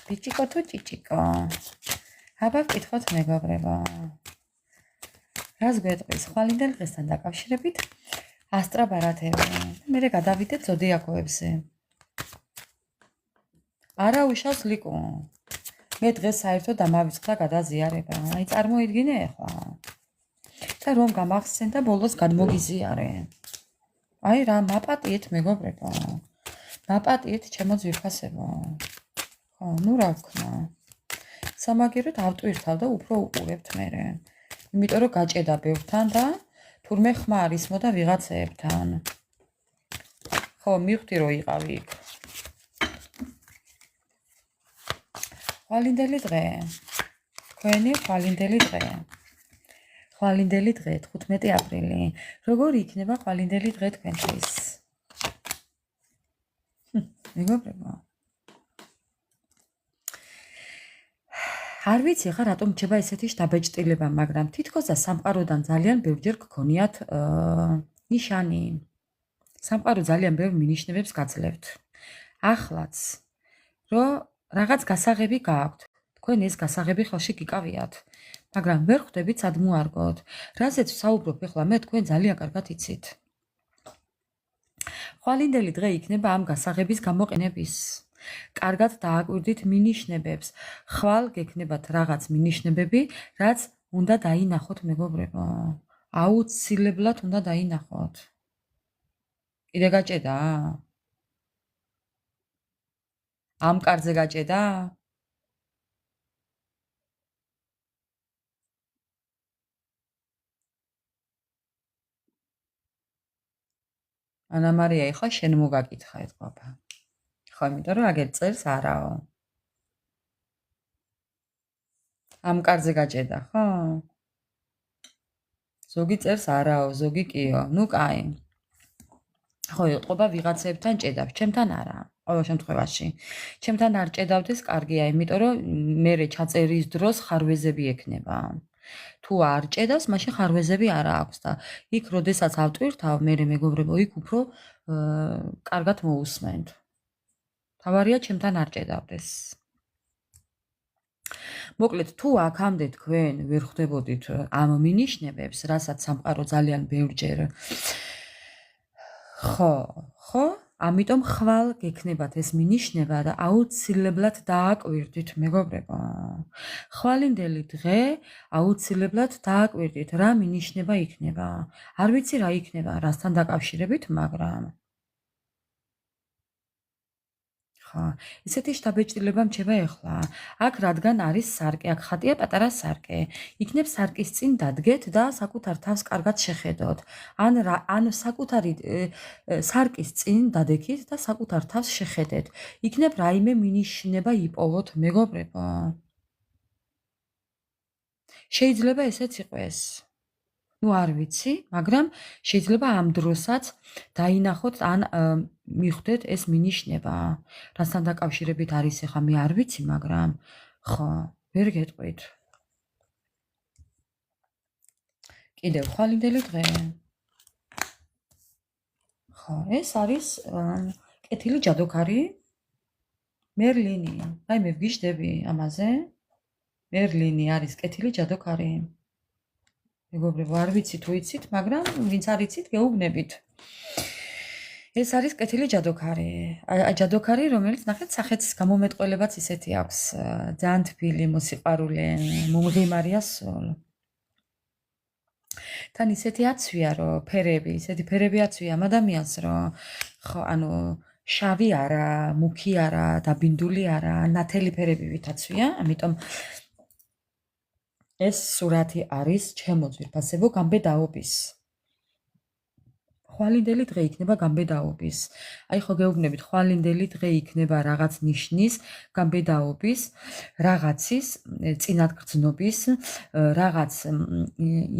ბიჭიკო თუ ჭიჭიკო? აბა ვკითხოთ მეგობრებო. რაც გვეტყვის ხვალინდელ დღესთან დაკავშირებით ასტრაბარათები. მე გადავიდეთ ზოდიაკოებზე. არა უშავს ლიკო. მე დღეს საერთოდ დამავიწყდა გადაზიარება. აი წარმოიდგინე ახლა. და რომ გამახსენ და ბოლოს გადმოგიზიარე. აი რა მაპატიეთ მეგობრებო. მაპატიეთ ჩემო ძვირფასებო. ხო, ნუ რა ვქნა. სამაგეროდ ავტვირთავ და უფრო უყურებთ მერე. იმიტომ რომ გაჭედა ბევრთან და თურმე ხმა არის მოდა ვიღაცეებთან. ხო, მივხვდი რომ იყავი იქ. ხვალინდელი დღე. თქვენი ხვალინდელი დღე. ხვალინდელი დღე 15 აპრილი. როგორი იქნება ხვალინდელი დღე თქვენთვის? მეგობრებო. არ ვიცი ხა რატომ რჩება ესეთი შთაბეჭდილება, მაგრამ თითქოს და სამყაროდან ძალიან ბევრჯერ გქონიათ ნიშანი. სამყარო ძალიან ბევრ მინიშნებებს გაძლევთ. ახლაც რომ რაღაც გასაღები გააქვთ. თქვენ ეს გასაღები ხელში გიკავიათ, მაგრამ ვერ ხვდებით სად მოარგოთ. რაზეც ვსაუბრობ ახლა მე თქვენ ძალიან კარგად იცით. ხვალინდელი დღე იქნება ამ გასაღების გამოყენების. კარგად დააკვირდით მინიშნებებს. ხვალ გექნებათ რაღაც მინიშნებები, რაც უნდა დაინახოთ მეგობრებო. აუცილებლად უნდა დაინახოთ. კიდე გაჭედა? ამ კარზე გაჭედა? ანა მარია, ეხლა შენ მოგაკითხა ეთყობა. ხო, იმიტომ რომ აგერ წერს არაო. ამ კარზე გაჭედა, ხო? ზოგი წერს არაო, ზოგი კიო. ნუ კაი. ხო, ეთყობა ვიღაცებთან ჭედავს, ჩემთან არა. ყოველ შემთხვევაში. ჩემთან არ ჭედავდეს, კარგია, იმიტომ რომ მე ჩაწერის დროს ხარვეზები ექნება. თუ არ ჭედავს, მაშინ ხარვეზები არა აქვს და იქ როდესაც ავტვირთავ, მე მეგობრებო, იქ უფრო კარგად მოусმენთ. თავარია ჩემთან არ ჭედავდეს. მოკლედ, თუ აქამდე თქვენ ვერ ხვდებოდით ამ მინიშნებებს, რასაც სამყარო ძალიან ბევრჯერ ხო, ამიტომ ხვალ გექნებათ ეს მინიშნება და აუცილებლად დააკვირდით მეგობრებო. ხვალინდელი დღე აუცილებლად დააკვირდით რა მინიშნება იქნება. არ ვიცი რა იქნება, რასთან დაკავშირებით, მაგრამ ხო, ესეთი შთაბეჭდილება მჩება ეხლა. აქ რადგან არის სარკე, აქ ხატია პატარა სარკე. იქნებ სარკის წინ დადგეთ და საკუთარ თავს კარგად შეხედოთ. ან საკუთარი სარკის წინ დადექით და საკუთარ თავს შეხედეთ. იქნებ რაიმე მინიშნება იპოვოთ მეგობრებო. შეიძლება ესეც იყოს. ნუ არ ვიცი, მაგრამ შეიძლება ამ დროსაც დაინახოთ ან მიხვდეთ ეს მინიშნება. რასთან დაკავშირებით არის ახლა მე არ ვიცი, მაგრამ ხო, ვერ გეტყვით. კიდევ ხვალინდელი დღე. ხო, ეს არის კეთილი ჯადოქარი მერლინი. აი მე ვგიშდები ამაზე. მერლინი არის კეთილი ჯადოქარი. მეგობრებო, არ ვიცი თუ იცით, მაგრამ ვინც არ იცით, გეუბნებით. ეს არის კეთილი ჯადოქარი. ჯადოქარი, რომელიც ნახეთ, სახეც გამომეტყველებაც ისეთი აქვს. ძალიან თბილი, მოსიყვარულე, მომღიმარია სულ. თან ისეთი აცვია, რომ ფერები, ისეთი ფერები აცვია ამ ადამიანს, რომ ხო, ანუ შავი არა, მუქი არა, დაბინდული არა, ნათელი ფერები ვითაცვია, ამიტომ ეს სურათი არის ჩემო ძვირფასებო გამბედაობის. ხვალინდელი დღე იქნება გამბედაობის. აი ხო გეუბნებით, ხვალინდელი დღე იქნება რაღაც ნიშნის, გამბედაობის, რაღაცის, წინათგრძნობის, რაღაც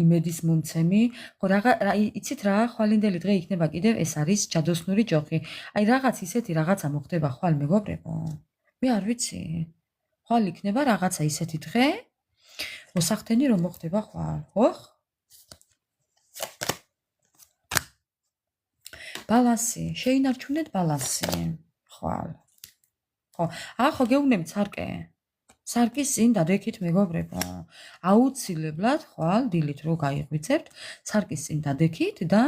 იმედის მომცემი. ხო იცით რა, ხვალინდელი დღე იქნება კიდევ ეს არის ჯადოსნური ჯოხი. აი რაღაც ისეთი რაღაცა მოხდება ხვალ მეგობრებო. მე არ ვიცი. ხვალ იქნება რაღაცა ისეთი დღე, მოსახდენი რომ მოხდება ხვალ. ოხ? ბალანსი, შეინარჩუნეთ ბალანსი. ხვალ. ხო, ახო გეუბნებით სარკე. სარკის წინ დადექით მეგობრებო. აუცილებლად ხვალ დილით რო გაიღვიძებთ, სარკის წინ დადექით და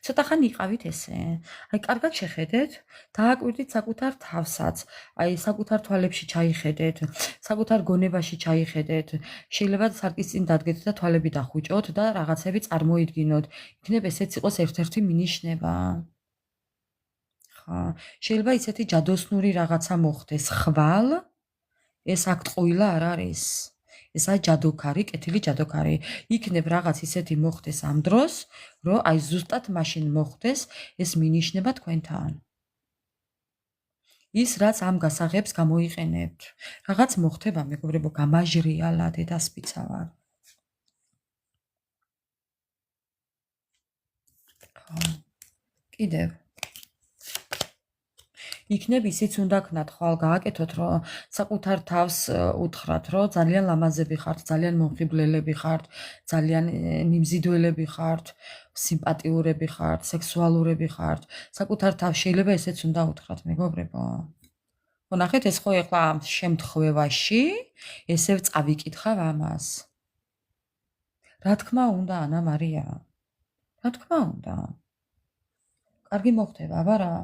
ცოტა ხანი იყავით ესე. აი კარგად შეხედეთ, დააკვირდით საკუთარ თავსაც, აი საკუთარ თვალებში ჩაიხედეთ, საკუთარ გონებაში ჩაიხედეთ. შეიძლება სარკის წინ დადგეთ და თვალები დახუჭოთ და რაღაცები წარმოიდგინოთ. იქნებ ესეც იყოს ერთ-ერთი მინიშნება. ხა, შეიძლება ისეთი ჯადოსნური რაღაცა მოხდეს ხვალ. ეს აქ ტყუილა არ არის. ესაა ჯადოქარი, კეთილი ჯადოქარი. იქნებ რაღაც ისეთი მოხდეს ამ დროს, რომ აი ზუსტად მაშინ მოხდეს ეს მინიშნება თქვენთან. ის რაც ამ გასაღებს გამოიყენებთ. რაღაც მოხდება, მეგობრებო, გამაჟრიალა დედასპიცა ვარ. ხო. კიდევ იქნებ ისიც უნდა ქნათ ხვალ გააკეთოთ, რომ საკუთარ თავს უთხრათ, რომ ძალიან ლამაზები ხართ, ძალიან მომხიბლელები ხართ, ძალიან მიმზიდველები ხართ, სიმპათიურები ხართ, სექსუალურები ხართ. საკუთარ თავს შეიძლება ესეც უნდა უთხრათ, მეგობრებო. ხო ნახეთ, ეს ხო ეხლა ამ შემთხვევაში ესევ წავიკითხავ ამას. რა თქმა უნდა, ანა მარია. რა თქმა უნდა. კარგი მოხდება, აბარა.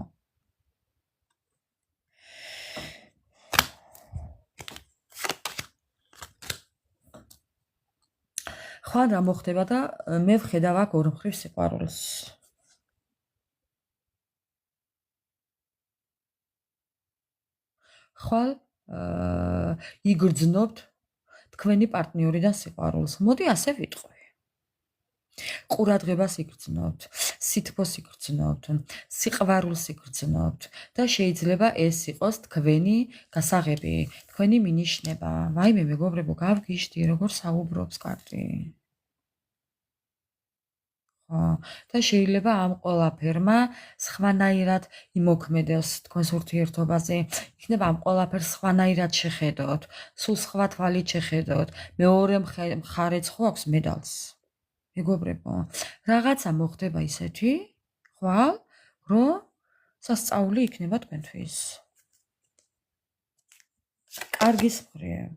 ხვალ რა მოხდება და მე ვხედავ აქ ორ მხრივ სიყვარულს. ხვალ იგრძნობთ თქვენი პარტნიორიდან სიყვარულს. მოდი ასე ვიტყვი. ყურადღებას იგრძნობთ, სითბოს იგრძნობთ, სიყვარულს იგრძნობთ და შეიძლება ეს იყოს თქვენი გასაღები, თქვენი მინიშნება. ვაიმე მეგობრებო, გავგიშდი როგორ საუბრობს კარტი. და შეიძლება ამ ყველაფერმა სხვანაირად იმოქმედოს თქვენს ურთიერთობაზე. იქნება ამ ყველაფერს სხვანაირად შეხედოთ, სულ სხვა თვალით შეხედოთ. მეორე მხარეც ხო აქვს მედალს. მეგობრებო, რაღაცა მოხდება ისეთი, ხვალ, რომ სასწაული იქნება თქვენთვის. კარგის მხრივ.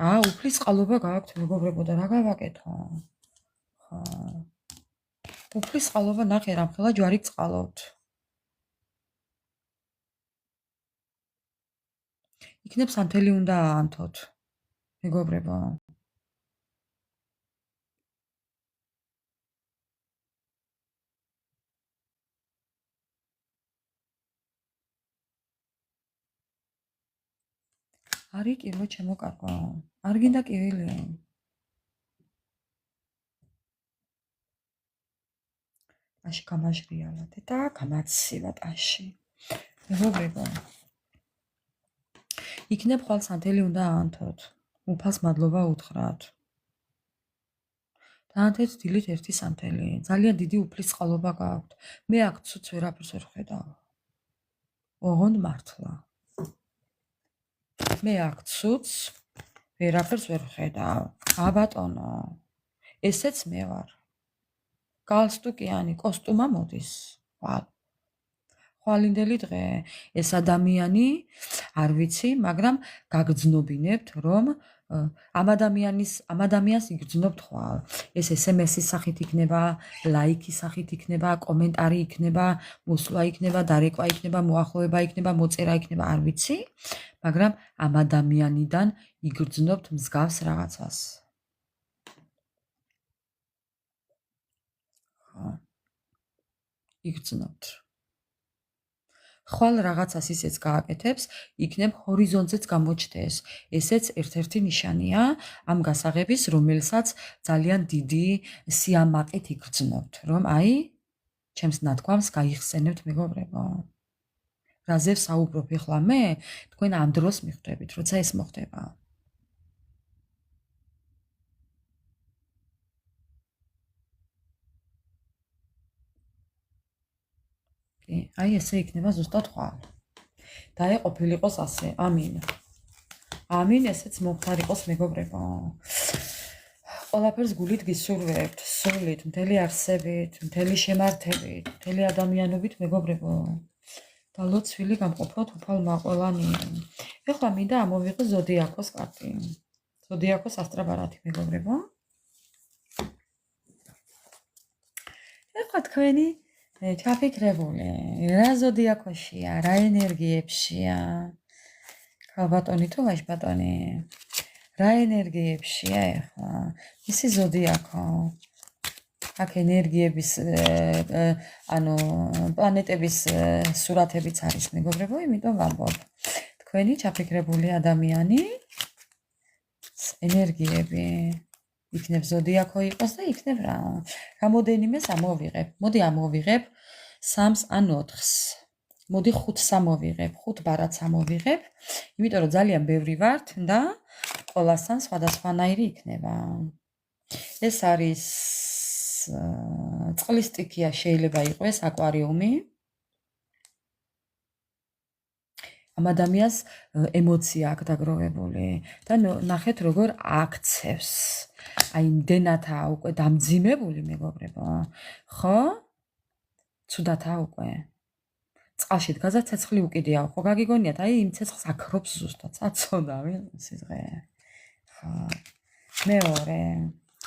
უფლის წყალობა გააქვთ მეგობრებო და რა გავაკეთო? ხო. უფლის წყალობა ნახე რამხელა ჯვარი წყალობთ. იქნებ სანთელი უნდა აანთოთ. მეგობრებო. არი კიბო ჩემო კარგო. არ გინდა კივილი. აში გამაჟრიალად და გამაცივა ტაში. მეგობრებო. იქნებ ხვალ სანთელი უნდა აანთოთ. უფალს მადლობა უთხრათ. დაანთეთ დილით ერთი სანთელი. ძალიან დიდი უფლის წყალობა გააქვთ. მე აქ ცუც ვერაფერს ვერ ხედავ. ოღონდ მართლა. მე აქ ცუც ვერაფერს ვერ ხედავ. აბატონო. ესეც მე ვარ. გალსტუკიანი კოსტუმა მოდის. ხვალინდელი დღე ეს ადამიანი არ ვიცი, მაგრამ გაგრძნობინებთ, რომ ამ ადამიანს იგრძნობთ ხვალ. ეს SMS-ის სახით იქნება, ლაიქის სახით იქნება, კომენტარი იქნება, მოსვლა იქნება, დარეკვა იქნება, მოახლოება იქნება, მოწერა იქნება, არ ვიცი, მაგრამ ამ ადამიანიდან იგრძნობთ მსგავს რაღაცას. იგრძნობთ. ხვალ რაღაცას ისეც გააკეთებს, იქნებ ჰორიზონტზეც გამოჩნდეს. ესეც ერთ-ერთი ნიშანია ამ გასაღების, რომელსაც ძალიან დიდი სიამაყით იგრძნობთ, რომ აი, ჩემს ნათქვამს გაიხსენებთ მეგობრებო. რაზე ვსაუბრობ ეხლა მე, თქვენ ამ დროს მიხვდებით, როცა ეს მოხდება. აი ესე იქნება ზუსტად ხვალ. და ყოფილიყოს ასე. ამინ. ამინ, ესეც მომხდარიყოს მეგობრებო. ყველაფერს გულით გისურვებთ, სულით, მთელი არსებით, მთელი შემართებით, მთელი ადამიანობით მეგობრებო. და ლოცვილი გამყოფოთ უფალმა ყველანი. ეხლა მინდა ამოვიღო ზოდიაქოს კარტი. ზოდიაქოს ასტრაბარათი მეგობრებო. ეხლა თქვენი ჩაფიქრებული, რა ზოდიაქოშია, რა ენერგიებშია. ქალბატონი თუ ვაჟბატონი? რა ენერგიებშია ეხლა? ისი ზოდიაქო. აქ ენერგიების, ანუ პლანეტების სურათებიც არის მეგობრებო, იმიტომ ვამბობ. თქვენი ჩაფიქრებული ადამიანი ენერგიები იქნებ ზოდიაქო იყოს და იქნებ რა. რამოდენიმეს ამოვიღებ. მოდი ამოვიღებ 3-ს ან 4-ს. მოდი 5-ს ამოვიღებ, 5 ბარათს ამოვიღებ, იმიტომ რომ ძალიან ბევრი ვართ და ყველასთან სხვადასხვანაირი იქნება. ეს არის წყლის სტიქია, შეიძლება იყოს აკვარიუმი. ამ ადამიანს ემოცია აქვს დაგროვებული და ნახეთ როგორ აქცევს. აი იმდენათა უკვე დამძიმებული მეგობრებო. ხო? ცუდათა უკვე. წყალში დგაზა ცეცხლი უკიდეა. ხო გაგიგონიათ, აი იმ ცეცხლს აქრობს ზუსტად. საწოდა სიზღე. ხო. მეორე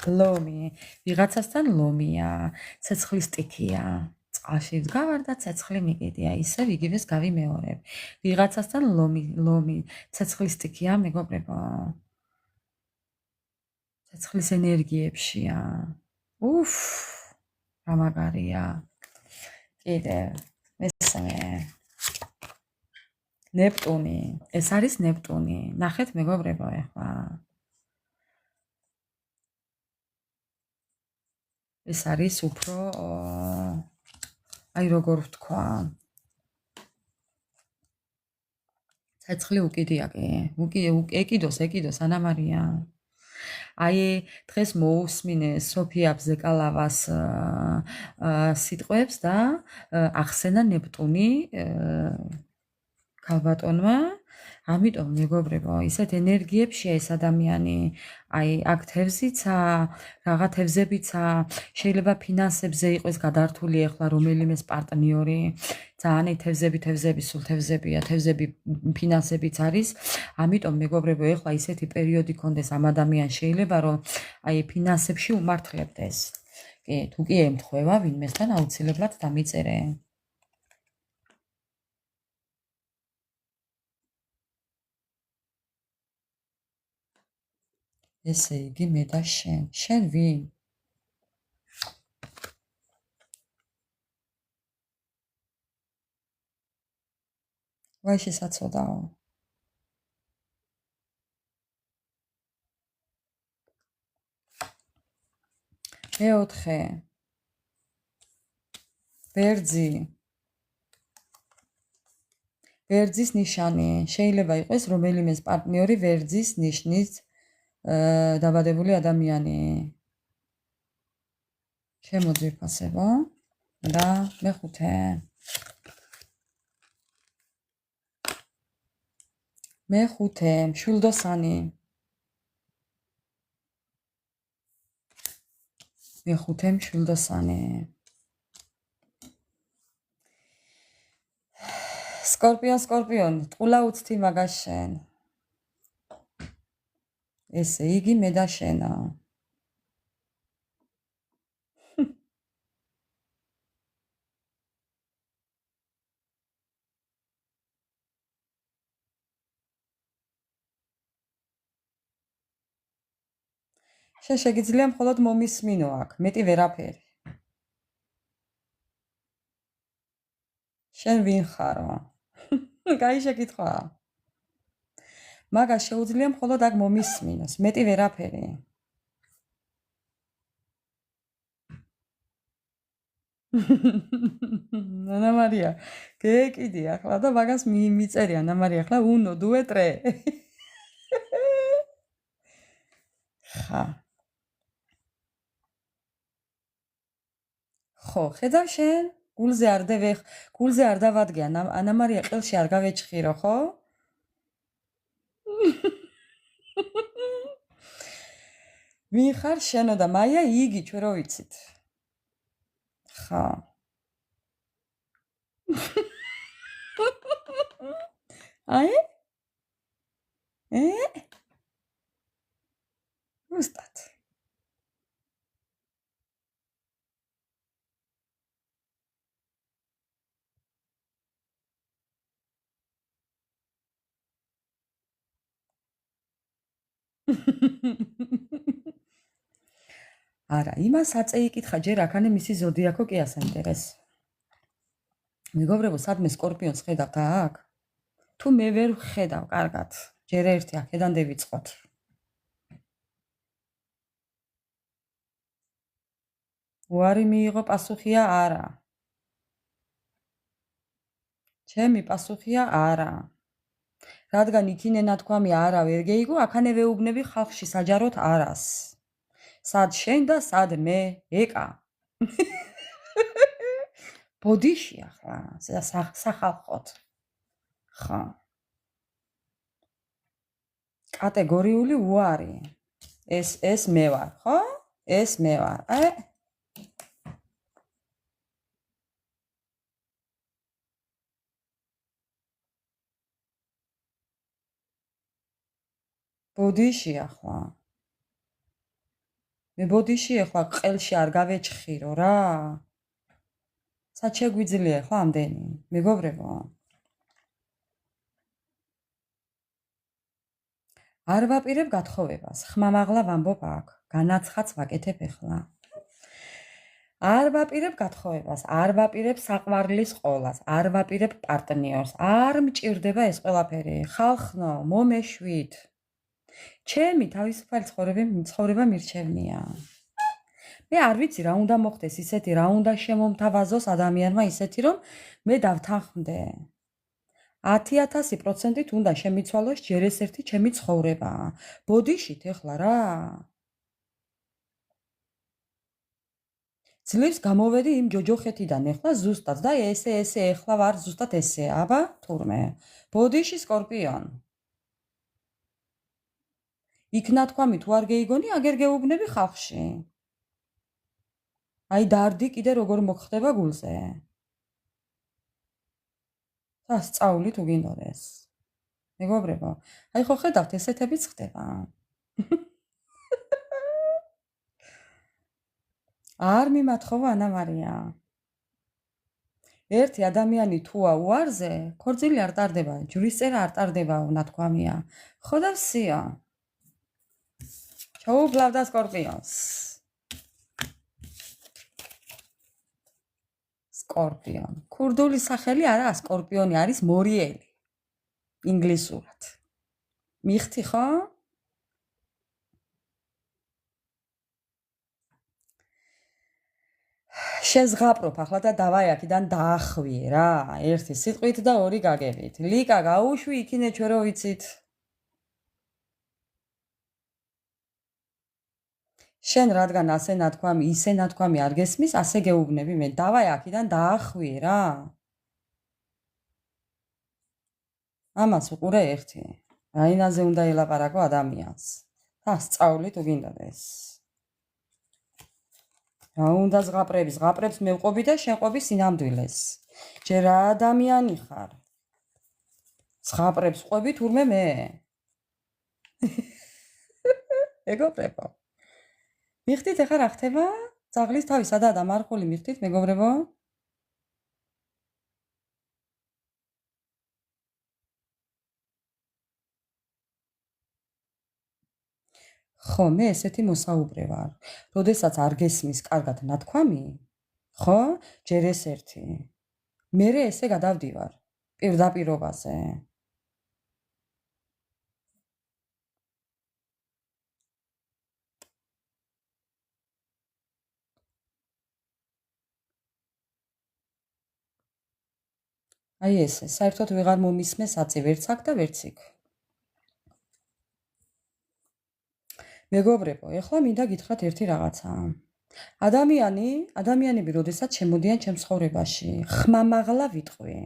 ლომი, ვიღაცასთან ლომია, ცეცხლის სტიქია. წყალში ვდგავარ და ცეცხლი მიგიდია, ისევ იგივეს გავიმეორებ. ვიღაცასთან ლომი, ცეცხლის სტიქია, მეგობრებო. ცეცხლის ენერგიებშია. უფ, რა მაგარია. კიდევ მესამე. ნეპტუნი, ეს არის ნეპტუნი. ნახეთ მეგობრებო ახლა. ეს არის უფრო აი როგორ ვთქვა. ცეცხლი უკიდია კი. ეკიდოს ანამარია. აი დღეს მოусმინე სოფია ბზეკალავას სიტყვებს და ახსენა ნეპტუნი ქალბატონმა. ამიტომ მეგობრებო, ისეთ ენერგიებშია ეს ადამიანი, აი აქ თევზიცა, რაღა თევზებიცა, შეიძლება ფინანსებზე იყოს გადართული ახლა რომელიმე პარტნიორი, ძალიან აი თევზები, სულ თევზებია, თევზები ფინანსებიც არის, ამიტომ მეგობრებო, ახლა ისეთი პერიოდი კონდეს ამ ადამიანს შეიძლება რომ აი ფინანსებში უმართლებდეს. კი, თუ კი ემთხვევა ვინმესთან აუცილებლად დამიწერე. ესე იგი მე და შენ ვინ? ვაიში საწოდაო. მეოთხე. ვერძი. ვერძის ნიშანი. შეიძლება იყოს რომელიმე პარტნიორი ვერძის ნიშნის დაბადებული ადამიანი. შემოძვირფასებო და მეხუთე. მეხუთე, მშვილდოსანი. მეხუთე მშვილდოსანი. სკორპიონ, ტყულა უცთი მაგას შენ. ესე იგი მე და შენა. შენ შეგიძლია მხოლოდ მომისმინო აქ, მეტი ვერაფერი. შენ ვინ ხარო? კაი შეკითხვა. მაგას შეუძლია მხოლოდ აქ მომისმინოს, მეტი ვერაფერი. ანა მარია, გეკიდი ახლა და მაგას მიწერია, ანა მარია, ახლა uno, due, tre. ხა. ხო, ხედავ შენ? გულზე არ დავადგე, ანა მარია ყელში არ გავეჭხირო, ხო? ვინ ხარ შენო და მაია იგი ჩვენ რო ვიცით. ხო. აი? უსტად. არა, იმას აწეიკითხა ჯერ აქანე მისი ზოდიაქო კი ასენტერეს. მეგობრებო, სადმე სკორპიონს ხედავთ აქ? თუ მე ვერ ხედავ, კარგად. ჯერ ერთი აქედან დავიწყოთ. უარი მიიღო პასუხია არა. ჩემი პასუხია არა. რადგან იქინე ნათქვამი არა ვერ გეიგო, აქანე ვეუბნები ხალხში საჯაროდ არას. სად შენ და სად მე ეკა. ბოდიში ახლა, სახალხოთ. ხო. კატეგორიული უარი. ეს მე ვარ, ხო? ეს მე ვარ. ბოდიში ახლა. მე ბოდიში ახლა ყელში არ გავეჭხირო რა. სად შეგვიძლია ახლა ამდენი, მეგობრებო? არ ვაპირებ გათხოვებას, ხმამაღლა ვამბობ აქ, განაცხადს ვაკეთებ ახლა. არ ვაპირებ გათხოვებას, არ ვაპირებ საყვარლის ყოლას, არ ვაპირებ პარტნიორს, არ მჭირდება ეს ყველაფერი. ხალხნო, მომეშვით. ჩემი თავისუფალი ცხოვრება მირჩევნია. მე არ ვიცი რა უნდა მოხდეს ისეთი, რა უნდა შემომთავაზოს ადამიანმა ისეთი, რომ მე დავთანხმდე. 10,000% უნდა შემიცვალოს ჯერ ეს ერთი ჩემი ცხოვრება. ბოდიშით ეხლა რა. ძლივს გამოვედი იმ ჯოჯოხეთიდან ეხლა ზუსტად და ესე ეხლა ვარ ზუსტად ესე. აბა, თურმე. ბოდიში სკორპიონ. იქ ნათქვამი თუ არ გეიგონი, აგერ გეუბნები ხალხში. აი დარდი კიდე როგორ მოგხდება გულზე. სწავლი თუ გინდოდეს. მეგობრებო, აი ხო ხედავთ ესეთებიც ხდება. არ მიმათხოვა ანა მარია. ერთი ადამიანი თუა უარზე, ქორწილი არ ტარდება, ჯვრისწერა არ ტარდება, ნათქვამია. ხო და ვსია. ჩაუვლავდა სკორპიონს. სკორპიონ. ქურდული სახელი არა, სკორპიონი არის მორიელი. ინგლისურად. მიხთი ხო? შეზღაპროფ ახლა და დავაი აქედან დაახვიე რა. ერთი სიტყვით და ორი გაგებით. ლიკა გაუშვი იქინე ჩვენ რო ვიცით. შენ რადგან ასე ნათქვამი, ისე ნათქვამი არ გესმის, ასე გეუბნები მე. დავაი აქედან დაახვიე რა. ამას უყურე ერთი. რაინაზე უნდა ელაპარაკო ადამიანს. სწავლი თუ გინდოდეს. რა უნდა ზღაპრებს მე ვყოფი და შენ ყოფი სინამდვილეს. ჯერ რა ადამიანი ხარ? ზღაპრებს ყვები თურმე მე. მეგობრებო. მიხდით ახლა რა ხდება? ძაღლის თავი სადაა დამარხული მიხდით მეგობრებო? ხო, მე ესეთი მოსაუბრე ვარ. როდესაც არ გესმის კარგად ნათქვამი, ხო? ჯერ ეს ერთი. მერე ესე გადავდივარ პირდაპირობაზე. აი ესე, საერთოდ ვეღარ მომისმეს აწი ვერც აქ და ვერც იქ. მეგობრებო, ეხლა მინდა გითხრათ ერთი რაღაცა. ადამიანები როდესაც შემოდიან ჩემს ცხოვრებაში, ხმამაღლა ვიტყვი.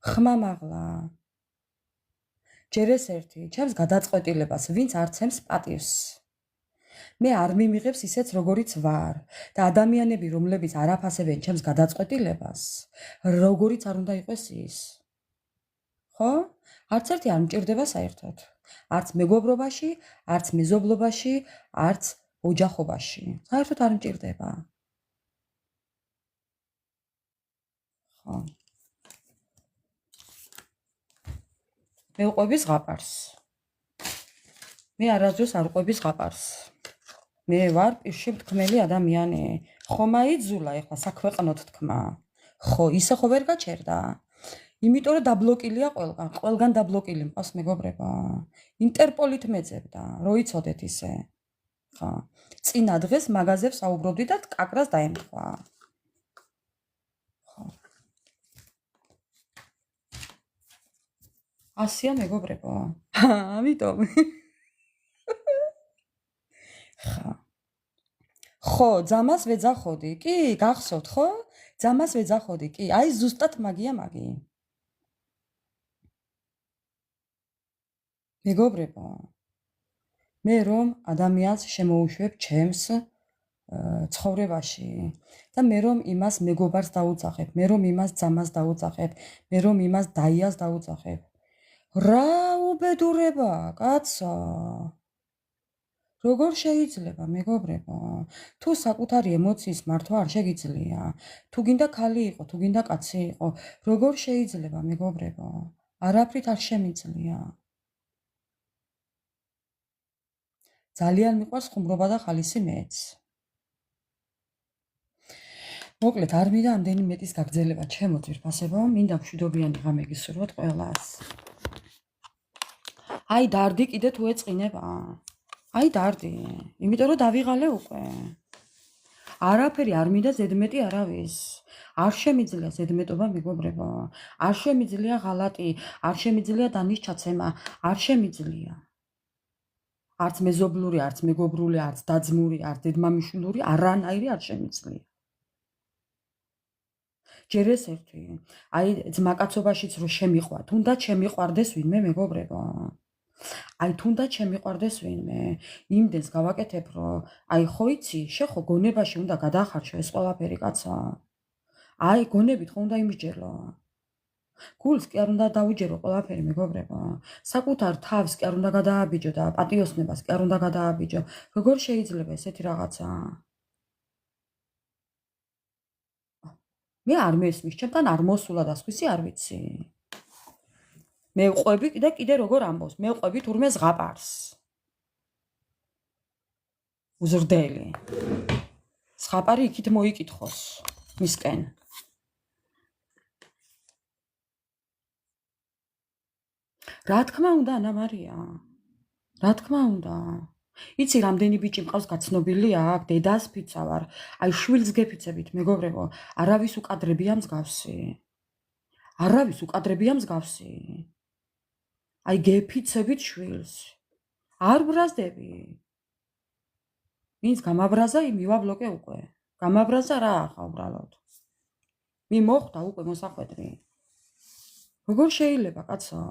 ხმამაღლა. ჯერ ეს ერთი, ჩემს გადაწყვეტილებას, ვინც არცემს პატივს. მე არ მიმიღებს ისეც როგორიც ვარ და ადამიანები რომლებიც არ აფასებენ ჩემს გადაწყვეტილებას, როგორიც არ უნდა იყოს ის. ხო? არც ერთი არ მჭირდება საერთოდ. არც მეგობრობაში, არც მეზობლობაში, არც ოჯახობაში. საერთოდ არ მჭირდება. ხო. მე ვყვები ზღაპარს. მე არასდროს არ ვყვები ზღაპარს. მე ვარ პირში მთქმელი ადამიანი. ხომ აიძულა ეხლა საქვეყნოთ თქმა. ხო, ისე ხო ვერ გაჩერდა. იმიტომ რომ დაბლოკილია ყველგან დაბლოკილი მყავს მეგობრებო. ინტერპოლით მეძებდა, რო იცოდეთ ისე. ხო. წინა დღეს მაღაზიებს აუბრობდი და კაკრას დაემთხვა. ხო. ასია მეგობრებო. ამიტომ. ხო. ხო, ძამას ვეძახოდი. კი, გახსოვთ, ხო? ძამას ვეძახოდი. კი, აი ზუსტად მაგია მაგი. მეგობრებო. მე რომ ადამიანს შემოუშვებ ჩემს ცხოვრებაში და მე რომ იმას მეგობარს დაუძახებ, მე რომ იმას ძამას დაუძახებ, მე რომ იმას დაიას დაუძახებ. რა უბედურება, კაცო. როგორ შეიძლება, მეგობრებო? თუ საკუთარი ემოციის მართვა არ შეგიძლია, თუ გინდა ქალი იყო, თუ გინდა კაცი იყო, როგორ შეიძლება, მეგობრებო? არაფრით არ შემიძლია. ძალიან მიყვარს ხუმრობა და ხალისი მეც. მოკლედ, არ მინდა ამდენი მეტის გაგრძელება ჩემო ძვირფასებო, მინდა მშვიდობიანი ღამე გისურვოთ ყველას. აი დარდი კიდე თუ ეწყინება. აი დარდი, იმიტომ რომ დავიღალე უკვე. არაფერი არ მინდა ზედმეტი არავის. არ შემიძლია ზედმეტობა მეგობრებო. არ შემიძლია ღალატი, არ შემიძლია დანის ჩაცემა, არ შემიძლია. არც მეზობლური, არც მეგობრული, არც დაძმური, არც დედმამიშვილური, არანაირი არ შემიძლია. ჯერ ეს ერთი, აი ძმაკაცობაშიც რო შემიყვარ, თუნდაც შემიყვარდეს ვინმე მეგობრებო. აი თუნდაც შემიყვარდეს ვინმე, იმდენს გავაკეთებ, რომ აი ხო იცი, შეხო გონებაში უნდა გადახარშო ეს ყველაფერი კაცა. აი გონებით ხო უნდა იმსჯელო. გულს კი არ უნდა დაუჯერო ყველაფერი მეგობრებო. საკუთარ თავს კი არ უნდა გადააბიჯო და პატიოსნებას კი არ უნდა გადააბიჯო. როგორ შეიძლება ესეთი რაღაცა? მე არ მესმის, ჩემთან არ მოსულა და სხვისი არ ვიცი. მე ვყვები და კიდე როგორ ამბობს, მე ვყვები თურმე ზღაპარს. უზრდელი. ზღაპარი იქით მოიკითხოს მისკენ. რა თქმა უნდა, ანა მარია. რა თქმა უნდა. იცი რამდენი ბიჭი მყავს გაცნობილი აქ, დედას ფიცავარ. აი შვილს გეფიცებით, მეგობრებო, არავის უკადრებია მსგავსი. არავის უკადრებია მსგავსი. აი გეფიცებით შვილს. არ ბრაზდები. ვინც გამაბრაზა, მივაბლოკე უკვე. გამაბრაზა რა ახლა უბრალოდ. მიმოხდა უკვე მოსახვედრი. როგორ შეიძლება, კაცო?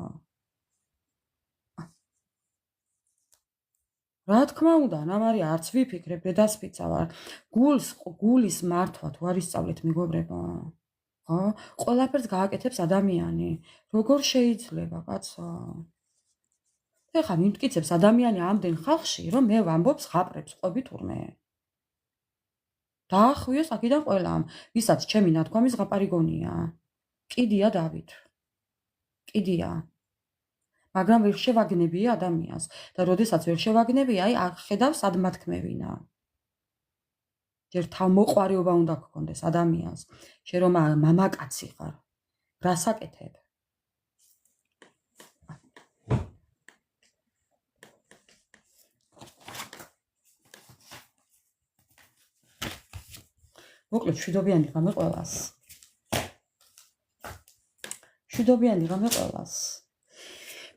რა თქმა უნდა, ანა მარია, არც ვიფიქრებ, დედას ფიცავარ. გულის მართვა თუ არ ისწავლეთ მეგობრებო. ხო? ყველაფერს გააკეთებს ადამიანი. როგორ შეიძლება, კაცო? ეხლა მიმტკიცებს ადამიანი ამდენ ხალხში, რომ მე ვამბობ ზღაპრებს, ყვები თურმე. დაახვიოს აქედან ყველამ, ვისაც ჩემი ნათქვამი ზღაპარი გონია. კიდია დავით. კიდია. მაგრამ ვერ შევაგნებია ადამიანს და როდესაც ვერ შევაგნებია, აი ხედავ სად მათქმევინა. ჯერ თავმოყვარეობა უნდა გქონდეს ადამიანს, შენ რომ მამაკაცი ხარ. რას აკეთებ? მოკლედ მშვიდობიანი ღამე ყველას. მშვიდობიანი ღამე ყველას.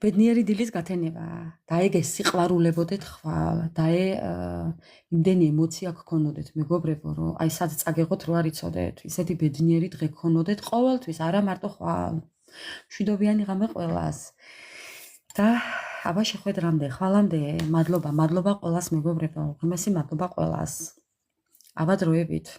ბედნიერი დილის გათენება და ეგ სიყვარულებოდეთ ხვალ და იმდენი ემოცია გქონოდეთ მეგობრებო რომ აი სად წაგეღოთ რო არ იცოდეთ ისეთი ბედნიერი დღე გქონოდეთ ყოველთვის არა მარტო ხვალ მშვიდობიანი ღამე ყველას და აბა შეხვედრამდე ხვალამდე მადლობა ყველას მეგობრებო ღმერთი მადლობა ყველას აბა დროებით